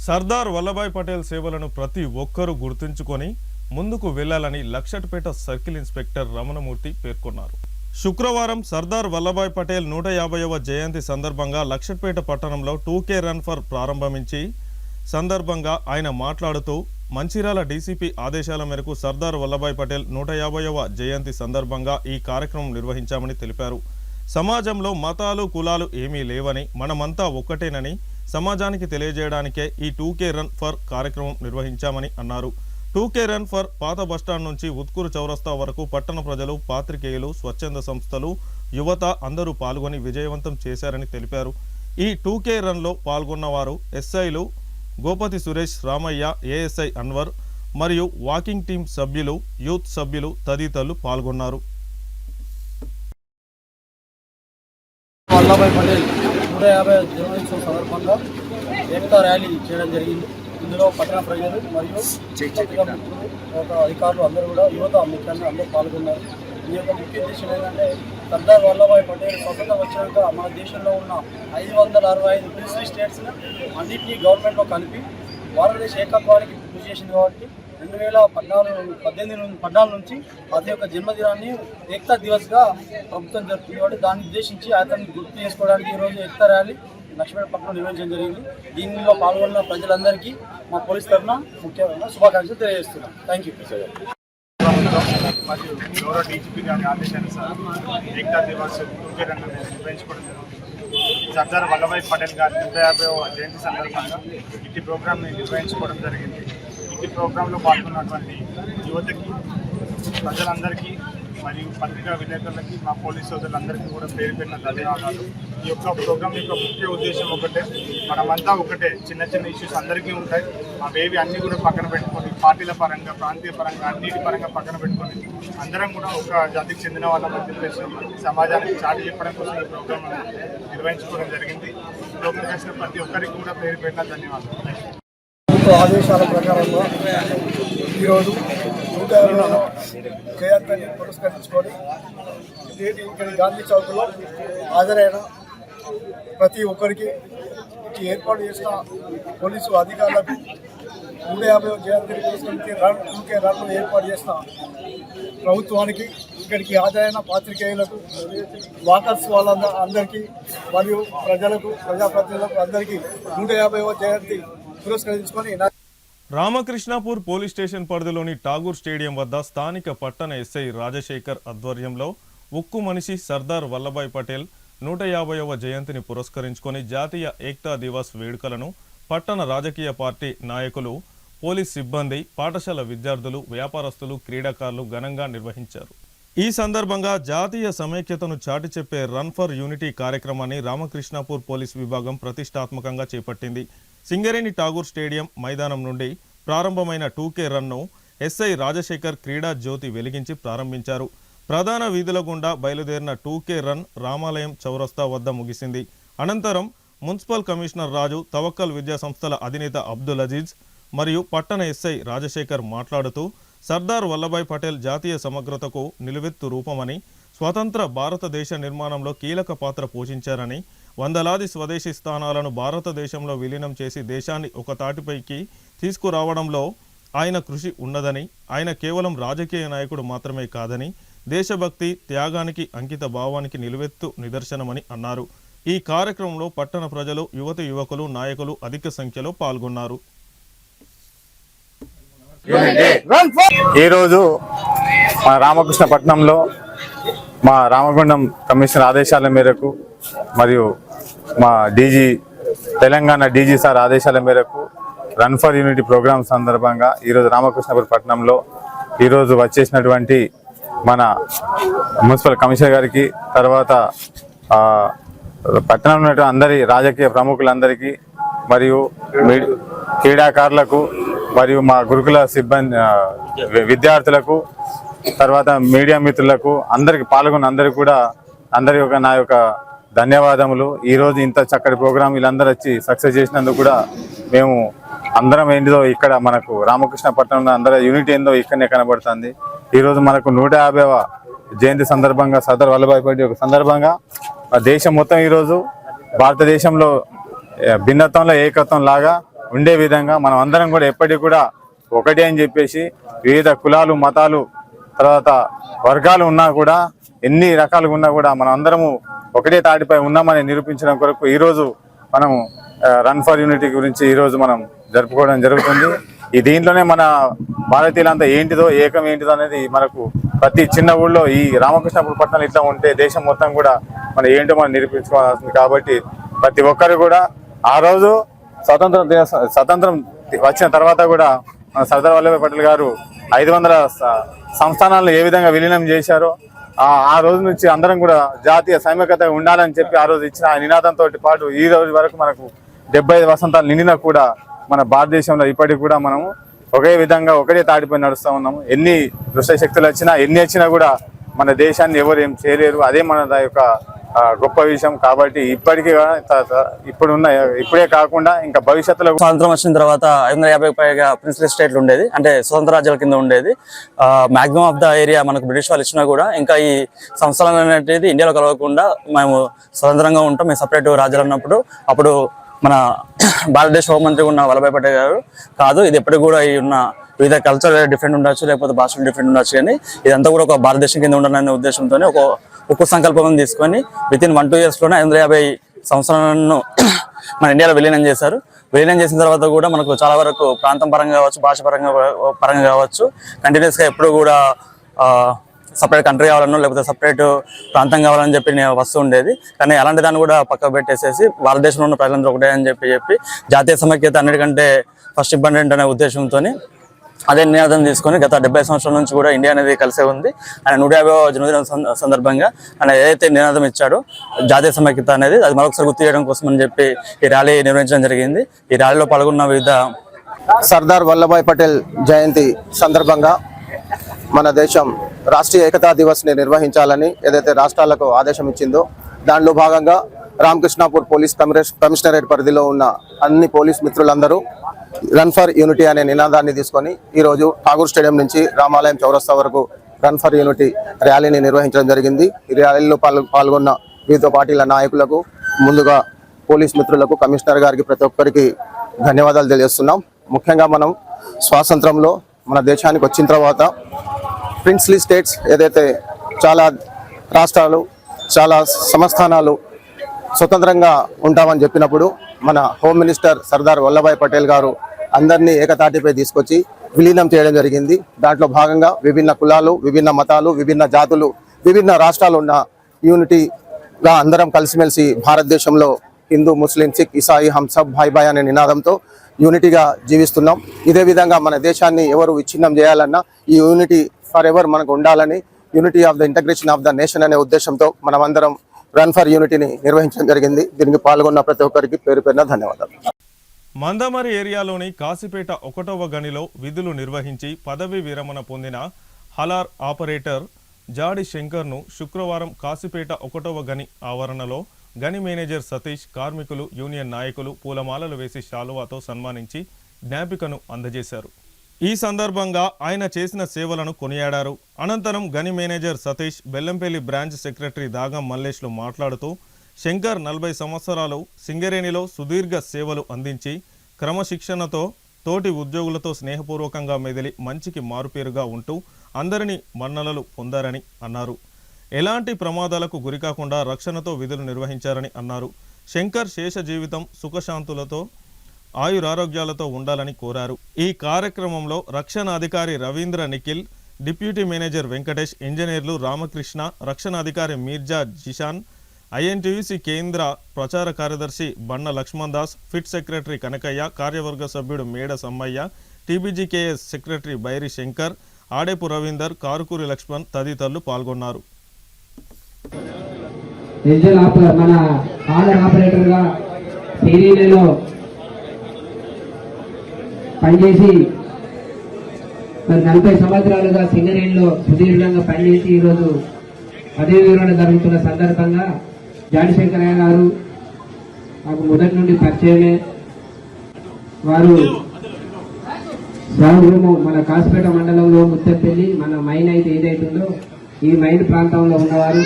సర్దార్ వల్లభాయ్ పటేల్ సేవలను ప్రతి ఒక్కరూ గుర్తుంచుకొని ముందుకు వెళ్లాలని లక్షట్పేట సర్కిల్ ఇన్స్పెక్టర్ రమణమూర్తి పేర్కొన్నారు. శుక్రవారం సర్దార్ వల్లభాయ్ పటేల్ 150వ జయంతి సందర్భంగా లక్షట్పేట పట్టణంలో 2K రన్ ఫర్ ప్రారంభించి సందర్భంగా ఆయన మాట్లాడుతూ మంచిర్యాల డీసీపీ ఆదేశాల మేరకు సర్దార్ వల్లభాయ్ పటేల్ 150వ జయంతి సందర్భంగా ఈ కార్యక్రమం నిర్వహించామని తెలిపారు. సమాజంలో మతాలు కులాలు ఏమీ లేవని మనమంతా ఒక్కటేనని సమాజానికి తెలియజేయడానికే ఈ 2K రన్ ఫర్ కార్యక్రమం నిర్వహించామని అన్నారు. 2K రన్ ఫర్ పాత బస్టాండ్ నుంచి ఉత్కూరు చౌరస్తా వరకు పట్టణ ప్రజలు, పాత్రికేయులు, స్వచ్ఛంద సంస్థలు, యువత అందరూ పాల్గొని విజయవంతం చేశారని తెలిపారు. ఈ 2K రన్లో పాల్గొన్నవారు ఎస్ఐలు గోపతి సురేష్, రామయ్య, ఏఎస్ఐ అన్వర్ మరియు వాకింగ్ టీం సభ్యులు, యూత్ సభ్యులు తదితరులు పాల్గొన్నారు. వల్లభాయ్ పటేల్ 150వ జన్మదినోత్సవం సందర్భంగా ఏకతా ర్యాలీ చేయడం జరిగింది. ఇందులో పట్టణ ప్రజలు మరియు అధికారులు అందరూ కూడా యువత ముఖ్యంగా అందరూ పాల్గొన్నారు. ఈ యొక్క ముఖ్య ఉద్దేశం ఏంటంటే సర్దార్ వల్లభాయ్ పటేల్ స్వతంత్రం వచ్చినాక మన దేశంలో ఉన్న 565 ప్రిన్సిపల్ స్టేట్స్ అన్నింటినీ గవర్నమెంట్లో కలిపి భారతదేశ ఏకత్వానికి కృషి చేసింది. కాబట్టి 2014 నుంచి అతని యొక్క జన్మదినాన్ని ఏకతా దివస్గా ప్రభుత్వం జరుపుతుంది. కాబట్టి దాన్ని ఉద్దేశించి అతన్ని గుర్తు చేసుకోవడానికి ఈరోజు ఏకతా ర్యాలీ లక్ష్మీపట్నం నిర్వహించడం జరిగింది. దీనిలో పాల్గొన్న ప్రజలందరికీ మా పోలీస్ తరఫున ముఖ్యమైన శుభాకాంక్షలు తెలియజేస్తున్నాం. Thank you. మరియు గౌరవ డీజీపీ గారి ఆదేశానుసారం ఏకతా దివాస్ టూకేరన్ను నిర్వహించుకోవడం జరుగుతుంది. సర్దార్ వల్లభాయ్ పటేల్ గారి 150వ జయంతి సందర్భంగా ఇట్టి ప్రోగ్రామ్ని నిర్వహించుకోవడం జరిగింది. ఇట్టి ప్రోగ్రాంలో పాల్గొన్నటువంటి యువతకి, ప్రజలందరికీ మరియు పత్రికా విలేకరులకి, మా పోలీస్ సోదరులందరికీ కూడా పేరు పెట్టిన ధన్యవాదాలు. ఈ యొక్క ప్రోగ్రాం యొక్క ముఖ్య ఉద్దేశం ఒకటే, మనమంతా ఒకటే. చిన్న చిన్న ఇష్యూస్ అందరికీ ఉంటాయి, అవేవి అన్నీ కూడా పక్కన పెట్టుకొని, పార్టీల పరంగా, ప్రాంతీయ పరంగా, అన్నిటి పరంగా పక్కన పెట్టుకొని అందరం కూడా ఒక జాతికి చెందిన వాళ్ళ చెప్పేసి సమాజానికి చాటి చెప్పడం కోసం ఈ ప్రోగ్రాం నిర్వహించుకోవడం జరిగింది. ప్రోగ్రాం చేసిన ప్రతి ఒక్కరికి కూడా పేరు పెట్టిన ధన్యవాదాలు. ఆదేశాల ప్రకారంగా ఈరోజు 150వ జయంతిని పురస్కరించుకొని ఇక్కడ గాంధీ చౌక్లో హాజరైన ప్రతి ఒక్కరికి ఏర్పాటు చేసిన పోలీసు అధికారులకు 150వ జయంతిని పురస్కరించి రన్ను ఏర్పాటు చేసిన ప్రభుత్వానికి, ఇక్కడికి హాజరైన పాత్రికేయులకు, వాకర్స్ వాళ్ళందరికీ మరియు ప్రజలకు, ప్రజాప్రతినిధులకు అందరికీ 150వ జయంతి పురస్కరించుకొని రామకృష్ణాపూర్ పోలీస్ స్టేషన్ పరిధిలోని ఠాగూర్ స్టేడియం వద్ద స్థానిక పట్టణ ఎస్ఐ రాజశేఖర్ ఆధ్వర్యంలో ఉక్కు మనిషి సర్దార్ వల్లభాయ్ పటేల్ 150వ జయంతిని పురస్కరించుకొని జాతీయ ఏక్తా దివాస్ వేడుకలను పట్టణ రాజకీయ పార్టీ నాయకులు, పోలీస్ సిబ్బంది, పాఠశాల విద్యార్థులు, వ్యాపారస్తులు, క్రీడాకారులు ఘనంగా నిర్వహించారు. ఈ సందర్భంగా జాతీయ సమైక్యతను చాటి చెప్పే రన్ ఫర్ యూనిటీ కార్యక్రమాన్ని రామకృష్ణాపూర్ పోలీస్ విభాగం ప్రతిష్టాత్మకంగా చేపట్టింది. సింగరేణి ఠాగూర్ స్టేడియం మైదానం నుండి ప్రారంభమైన 2K రన్ను ఎస్ఐ రాజశేఖర్ క్రీడా జ్యోతి వెలిగించి ప్రారంభించారు. ప్రధాన వీధుల గుండా బయలుదేరిన 2K రన్ రామాలయం చౌరస్తా వద్ద ముగిసింది. అనంతరం మున్సిపల్ కమిషనర్ రాజు, తవక్కల్ విద్యా సంస్థల అధినేత అబ్దుల్ అజీజ్ మరియు పట్టణ ఎస్ఐ రాజశేఖర్ మాట్లాడుతూ సర్దార్ వల్లభాయ్ పటేల్ జాతీయ సమగ్రతకు నిలువెత్తు రూపమని, స్వతంత్ర భారతదేశ నిర్మాణంలో కీలక పాత్ర పోషించారని, వందలాది స్వదేశీ స్థానాలను భారతదేశంలో విలీనం చేసి దేశాన్ని ఒక తాటిపైకి తీసుకురావడంలో ఆయన కృషి ఉన్నదని, ఆయన కేవలం రాజకీయ నాయకుడు మాత్రమే కాదని, దేశభక్తి, త్యాగానికి, అంకిత భావానికి నిలువెత్తు నిదర్శనమని అన్నారు. ఈ కార్యక్రమంలో పట్టణ ప్రజలు, యువకులు, నాయకులు అధిక సంఖ్యలో పాల్గొన్నారు. ఈరోజు మా రామకృష్ణపట్నంలో మా రామగుండం కమిషనర్ ఆదేశాల మేరకు మరియు మా తెలంగాణ డీజీ సార్ ఆదేశాల మేరకు రన్ ఫర్ యూనిటీ ప్రోగ్రామ్ సందర్భంగా ఈరోజు రామకృష్ణపురం పట్టణంలో ఈరోజు వచ్చేసినటువంటి మన మున్సిపల్ కమిషనర్ గారికి, తర్వాత పట్టణంలో ఉన్నటువంటి అందరి రాజకీయ ప్రముఖులందరికీ మరియు క్రీడాకారులకు మరియు మా గురుకుల సిబ్బంది విద్యార్థులకు, తర్వాత మీడియా మిత్రులకు, అందరికి పాల్గొన్న అందరికి కూడా నా యొక్క ధన్యవాదములు. ఈరోజు ఇంత చక్కటి ప్రోగ్రాం వీళ్ళందరూ వచ్చి సక్సెస్ చేసినందుకు కూడా మేము అందరం ఏంటిదో ఇక్కడ మనకు రామకృష్ణపట్నంలో అందరూ యూనిటీ ఏందో ఇక్కడనే కనబడుతుంది. ఈరోజు మనకు 150వ జయంతి సందర్భంగా, సర్దార్ వల్లభాయ్ పటేల్ సందర్భంగా దేశం మొత్తం ఈరోజు భారతదేశంలో భిన్నత్వంలో ఏకత్వం లాగా ఉండే విధంగా మనం అందరం కూడా ఎప్పటికీ కూడా ఒకటే అని చెప్పేసి, వివిధ కులాలు, మతాలు, తర్వాత వర్గాలు ఉన్నా కూడా, ఎన్ని రకాలుగా ఉన్నా కూడా మనం అందరము ఒకటే తాటిపై ఉన్నామని నిరూపించడం కొరకు ఈరోజు మనం రన్ ఫర్ యూనిటీ గురించి ఈరోజు మనం జరుపుకోవడం జరుగుతుంది. ఈ దీంట్లోనే మన భారతీయులంతా ఏంటిదో, ఏకం ఏంటిదో అనేది మనకు ప్రతి చిన్న ఊళ్ళో ఈ రామకృష్ణపురం పట్టణంలో ఇట్లా ఉంటే దేశం మొత్తం కూడా మనం ఏంటో మనం నిరూపించుకోవాల్సింది. కాబట్టి ప్రతి ఒక్కరు కూడా ఆ రోజు స్వతంత్రం వచ్చిన తర్వాత కూడా మన సర్దార్ వల్లభాయ్ పటేల్ గారు 500 సంస్థానాలను ఏ విధంగా విలీనం చేశారో ఆ రోజు నుంచి అందరం కూడా జాతీయ సమైక్యత ఉండాలని చెప్పి ఆ రోజు ఇచ్చిన ఆ నినాదంతో పాటు ఈ రోజు వరకు మనకు 75 వసంతాలు నిండినా కూడా మన భారతదేశంలో ఇప్పటికి కూడా మనము ఒకే విధంగా ఒకటే తాడిపై నడుస్తూ ఉన్నాము. ఎన్ని దుష్ట శక్తులు వచ్చినా, ఎన్ని వచ్చినా కూడా మన దేశాన్ని ఎవరు ఏం చేయలేరు. అదే మన యొక్క గొప్ప విషయం. కాబట్టి ఇప్పటికీ ఇప్పుడే కాకుండా ఇంకా భవిష్యత్తులో స్వాతంత్రం వచ్చిన తర్వాత 550 పైగా ప్రిన్సిపల్ స్టేట్లు ఉండేది, అంటే స్వతంత్ర రాజ్యాల కింద ఉండేది. మాక్సిమం ఆఫ్ ద ఏరియా మనకు బ్రిటిష్ వాళ్ళు ఇచ్చినా కూడా ఇంకా ఈ సంస్థలు అనేది ఇండియాలో కలవకుండా మేము స్వతంత్రంగా ఉంటాం. మేము సపరేట్ రాజ్యాలు ఉన్నప్పుడు అప్పుడు మన భారతదేశ హోంమంత్రి ఉన్న వల్లభాయ్ పటేల్ గారు కాదు, ఇది ఎప్పటికి కూడా ఈ ఉన్న వివిధ కల్చర్ డిఫరెంట్ ఉండొచ్చు, లేకపోతే భాషలు డిఫరెంట్ ఉండొచ్చు, కానీ ఇదంతా కూడా ఒక భారతదేశం కింద ఉండాలనే ఉద్దేశంతోనే ఒక సంకల్పం తీసుకొని విత్ ఇన్ 1-2 years లోనే 550 సంస్థలను మన ఇండియాలో విలీనం చేశారు. విలీనం చేసిన తర్వాత కూడా మనకు చాలా వరకు ప్రాంతం పరంగా కావచ్చు, భాష పరంగా కావచ్చు, కంటిన్యూస్గా ఎప్పుడు కూడా సపరేట్ కంట్రీ కావాలనో లేకపోతే సపరేట్ ప్రాంతం కావాలని చెప్పి నేను వస్తూ ఉండేది. కానీ అలాంటి దాన్ని కూడా పక్కకు పెట్టేసేసి భారతదేశంలో ఉన్న ప్రజలందరూ ఒకటే అని చెప్పి జాతీయ సమైక్యత అన్నిటికంటే ఫస్ట్ ఇంపార్టెంట్ అనే ఉద్దేశంతో అదే నినాదం తీసుకొని గత 70 సంవత్సరాల నుంచి కూడా ఇండియా అనేది కలిసే ఉంది. ఆయన 150వ జన్మదినం సందర్భంగా ఆయన ఏదైతే నినాదం ఇచ్చాడో జాతీయ సమైక్యత అనేది, అది మరొకసారి గుర్తు చేయడం కోసం అని చెప్పి ఈ ర్యాలీ నిర్వహించడం జరిగింది. ఈ ర్యాలీలో పాల్గొన్న వివిధ సర్దార్ వల్లభాయ్ పటేల్ జయంతి సందర్భంగా మన దేశం రాష్ట్రీయ ఏకతా దివస్ని నిర్వహించాలని ఏదైతే రాష్ట్రాలకు ఆదేశం ఇచ్చిందో దానిలో భాగంగా రామకృష్ణాపూర్ పోలీస్ కమిషనరేట్ పరిధిలో ఉన్న అన్ని పోలీస్ మిత్రులందరూ రన్ ఫర్ యూనిటీ అనే నినాదాన్ని తీసుకొని ఈరోజు ఠాగూర్ స్టేడియం నుంచి రామాలయం చౌరస్తా వరకు రన్ ఫర్ యూనిటీ ర్యాలీని నిర్వహించడం జరిగింది. ఈ ర్యాలీలో పాల్గొన్న వివిధ పార్టీల నాయకులకు, ముందుగా పోలీస్ మిత్రులకు, కమిషనర్ గారికి ప్రతి ఒక్కరికి ధన్యవాదాలు తెలియజేస్తున్నాం. ముఖ్యంగా మనం స్వాతంత్రంలో మన దేశానికి వచ్చిన తర్వాత ప్రిన్స్లీ స్టేట్స్ ఏదైతే చాలా రాష్ట్రాలు, చాలా సంస్థానాలు స్వతంత్రంగా ఉంటామని చెప్పినప్పుడు మన హోమ్ మినిస్టర్ సర్దార్ వల్లభాయ్ పటేల్ గారు అందరినీ ఏకతాటిపై తీసుకొచ్చి విలీనం చేయడం జరిగింది. దాంట్లో భాగంగా విభిన్న కులాలు, విభిన్న మతాలు, విభిన్న జాతులు, విభిన్న రాష్ట్రాలు ఉన్న యూనిటీగా అందరం కలిసిమెలిసి భారతదేశంలో హిందూ, ముస్లిం, సిక్, ఇసాయి హమ్ సబ్ భాయ్ భాయ్ అనే నినాదంతో యూనిటీగా జీవిస్తున్నాం. ఇదే విధంగా మన దేశాన్ని ఎవరు విచ్ఛిన్నం చేయాలన్నా ఈ యూనిటీ ఫర్ ఎవర్ మనకు ఉండాలని, unity of the integration of the nation అనే ఉద్దేశంతో మనం అందరం రన్ ఫర్ యూనిటీని నిర్వహించడం జరిగింది. దీనికి పాల్గొన్న ప్రతి ఒక్కరికి పేరు పేరున ధన్యవాదాలు. మందమరి ఏరియాలోని కాసిపేట 1వ గనిలో విధులు నిర్వహించి పదవీ విరమణ పొందిన హలార్ ఆపరేటర్ జాడి శంకర్ను శుక్రవారం కాసిపేట 1వ గని ఆవరణలో గని మేనేజర్ సతీష్, కార్మికులు, యూనియన్ నాయకులు పూలమాలలు వేసి శాలువాతో సన్మానించి జ్ఞాపికను అందజేశారు. ఈ సందర్భంగా ఆయన చేసిన సేవలను కొనియాడారు. అనంతరం గని manager Satish, Bellampalli branch secretary Dagam మల్లేష్లు మాట్లాడుతూ శంకర్ 40 సంవత్సరాలు సింగరేణిలో సుదీర్ఘ సేవలు అందించి క్రమశిక్షణతో తోటి ఉద్యోగులతో స్నేహపూర్వకంగా మెదిలి మంచికి మారుపేరుగా ఉంటూ అందరినీ మన్ననలు పొందారని అన్నారు. ఎలాంటి ప్రమాదాలకు గురికాకుండా రక్షణతో విధులు నిర్వహించారని అన్నారు. శంకర్ శేష జీవితం సుఖశాంతులతో ఆయురారోగ్యాలతో ఉండాలని కోరారు. ఈ కార్యక్రమంలో రక్షణ అధికారి రవీంద్ర నిఖిల్, డిప్యూటీ మేనేజర్ వెంకటేష్, ఇంజనీర్లు రామకృష్ణ, రక్షణ అధికారి మీర్జా జిషాన్, ఐఎన్టీయూసీ కేంద్ర ప్రచార కార్యదర్శి బండ లక్ష్మణ్ దాస్, ఫిట్ సెక్రటరీ కనకయ్య, కార్యవర్గ సభ్యుడు మేడ సమ్మయ్య, టీబీజీకేఎస్ సెక్రటరీ బైరి శంకర్, ఆడేపు రవీందర్, కారుకూరి లక్ష్మణ్ తదితరులు పాల్గొన్నారు. మన ఆర్డర్ ఆపరేటర్గా సిరీలలో పనిచేసి మరి 40 సంవత్సరాలుగా సింగరేణిలో సుదీర్ఘంగా పనిచేసి ఈరోజు పదవి విరమణ జరుగుతున్న సందర్భంగా జాడి శంకరయ్య గారు నాకు మొదటి నుండి పరిచయమే. వారు స్వరూము మన కాసిపేట మండలంలో ముత్తెపల్లి మన మైన్ అయితే ఏదైతుందో ఈ మైన్ ప్రాంతంలో ఉన్నవారు.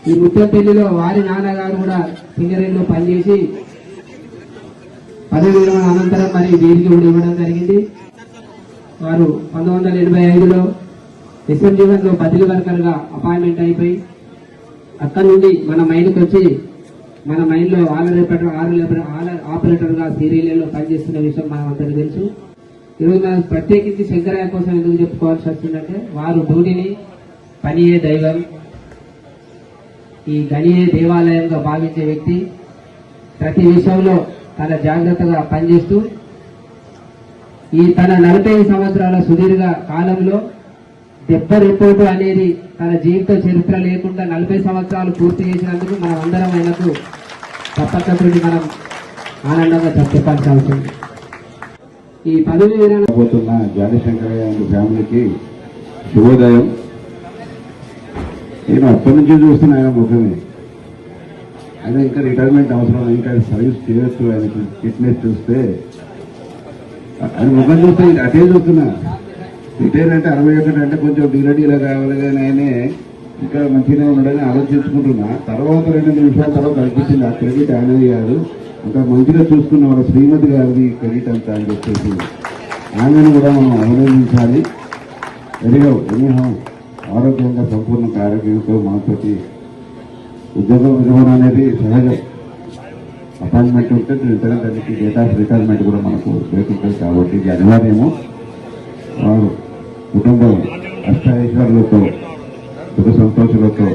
ఈ ముత్తెపల్లిలో వారి నాన్నగారు కూడా సింగరేణిలో పనిచేసి పదవి విరమణ అనంతరం మరి వీరికి కూడా ఇవ్వడం జరిగింది. వారు 1985లో ఎస్ఎంజీవన్లో బదిలీ వర్కర్గా అపాయింట్మెంట్ అయిపోయి అక్కడి నుండి మన మైన్కి వచ్చి మన మైన్లో ఆపరేటర్గా సీరియల్లో పనిచేస్తున్న విషయం మనం అందరికీ తెలుసు. ఈరోజు మనం ప్రత్యేకించి శంకరయ్య కోసం ఎందుకు చెప్పుకోవాల్సి వస్తుందంటే వారు డ్యూటీని పనియే దైవం, ఈ గనియే దేవాలయంగా భావించే వ్యక్తి. ప్రతి విషయంలో చాలా జాగ్రత్తగా పనిచేస్తూ ఈ తన 40 సంవత్సరాల సుదీర్ఘ కాలంలో దెబ్బ రిపోర్టు అనేది తన జీవిత చరిత్ర లేకుండా 40 సంవత్సరాలు పూర్తి చేసినందుకు మనం అందరం ఆయనకు తప్పకుండా మనం ఆనందంగా చెప్పాల్సి అవుతుంది. ఈ పదవి పోతున్న జాడి శంకరయ్య ఫ్యామిలీకి శుభోదయం. నేను అప్పటి నుంచి చూస్తున్న ఆయన ముఖమే. ఆయన ఇంకా రిటైర్మెంట్ అవసరం, ఇంకా సర్వీస్ చేయొచ్చు. ఆయన ఫిట్నెస్ చూస్తే ఆయన ముఖం చూస్తే అటే చూస్తున్నా. రిటైర్ అంటే 61 అంటే కొంచెం డిగ్రేడీలా కావాలి, కానీ ఆయనే ఇంకా మంచిగా ఉండడని ఆలోచించుకుంటున్నా. తర్వాత 2 నిమిషాల తర్వాత అనిపించింది ఆ క్రెడిట్ ఆయనది కాదు, అంత మంచిగా చూసుకున్న వాళ్ళ శ్రీమతి గారిది క్రెడిట్ అంతా అని చెప్పేసి ఆమెను కూడా మనం అభినందించాలి. ఎనిహౌ ఆరోగ్యంగా సంపూర్ణ ఆరోగ్యంతో మనతోటి ఉద్యోగ విరమణ అనేది సహజం. అపాయింట్మెంట్ ఉంటే దానికి డేట్ ఆఫ్ రిటైర్మెంట్ కూడా మనకు లేకుంటుంది కాబట్టి ఇది అనివార్యము. వారు కుటుంబం అష్టాయిశ్వర్లతో సుఖ సంతోషాలతో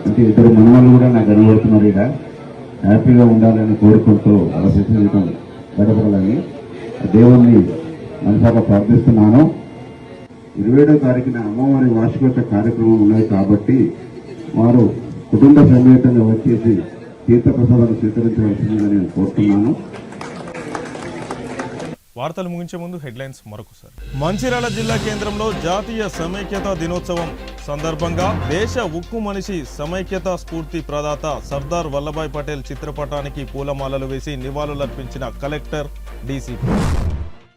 అంటే ఇద్దరు మనవాళ్ళు కూడా నాకు కనబడుతున్నారు. ఇక్కడ హ్యాపీగా ఉండాలని కోరుకుంటూ వాళ్ళ జీవితం గడపగలని దేవుణ్ణి మనసారా ప్రార్థిస్తున్నాను. 27వ తారీఖున అమ్మవారి వార్షికోత్సవ కార్యక్రమం ఉన్నది కాబట్టి వారు కుటుంబ సమేతంగా వచ్చేసి తీర్థప్రసాదాలు స్వీకరించవలసిందని నేను కోరుతున్నాను. వార్తలు ముగించే ముందు హెడ్లైన్స్ మరొకసారి. మంచిర్యాల జిల్లా కేంద్రంలో జాతీయ సమైక్యతా దినోత్సవం సందర్భంగా దేశ ఉక్కు మనిషి సమైక్యతా స్ఫూర్తి ప్రదాత సర్దార్ వల్లభాయ్ పటేల్ చిత్రపటానికి పూలమాలలు వేసి నివాళులర్పించిన కలెక్టర్ డీసీపీ.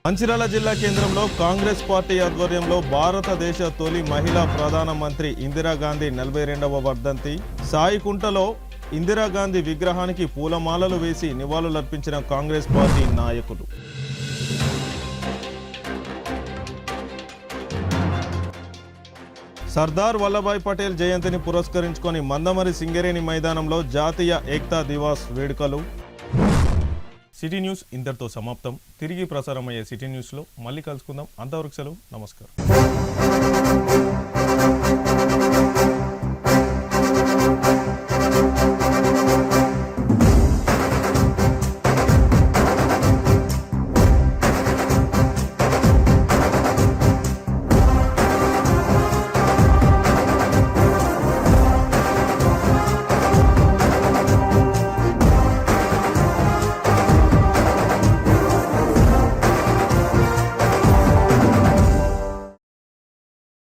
మంచిర్యాల జిల్లా కేంద్రంలో కాంగ్రెస్ పార్టీ ఆధ్వర్యంలో భారతదేశ తొలి మహిళా ప్రధానమంత్రి ఇందిరాగాంధీ 42వ వర్ధంతి. సాయికుంటలో ఇందిరాగాంధీ విగ్రహానికి పూలమాలలు వేసి నివాళులర్పించిన కాంగ్రెస్ పార్టీ నాయకులు. సర్దార్ వల్లభాయ్ పటేల్ జయంతిని పురస్కరించుకొని మందమరి సింగరేణి మైదానంలో జాతీయ ఏక్తా దివాస్ వేడుకలు. సిటీ న్యూస్ ఇంతటితో సమాప్తం. తిరిగి ప్రసారమయ్యే సిటీ న్యూస్లో మళ్ళీ కలుసుకుందాం. అంతవరకు సెలవు. నమస్కారం.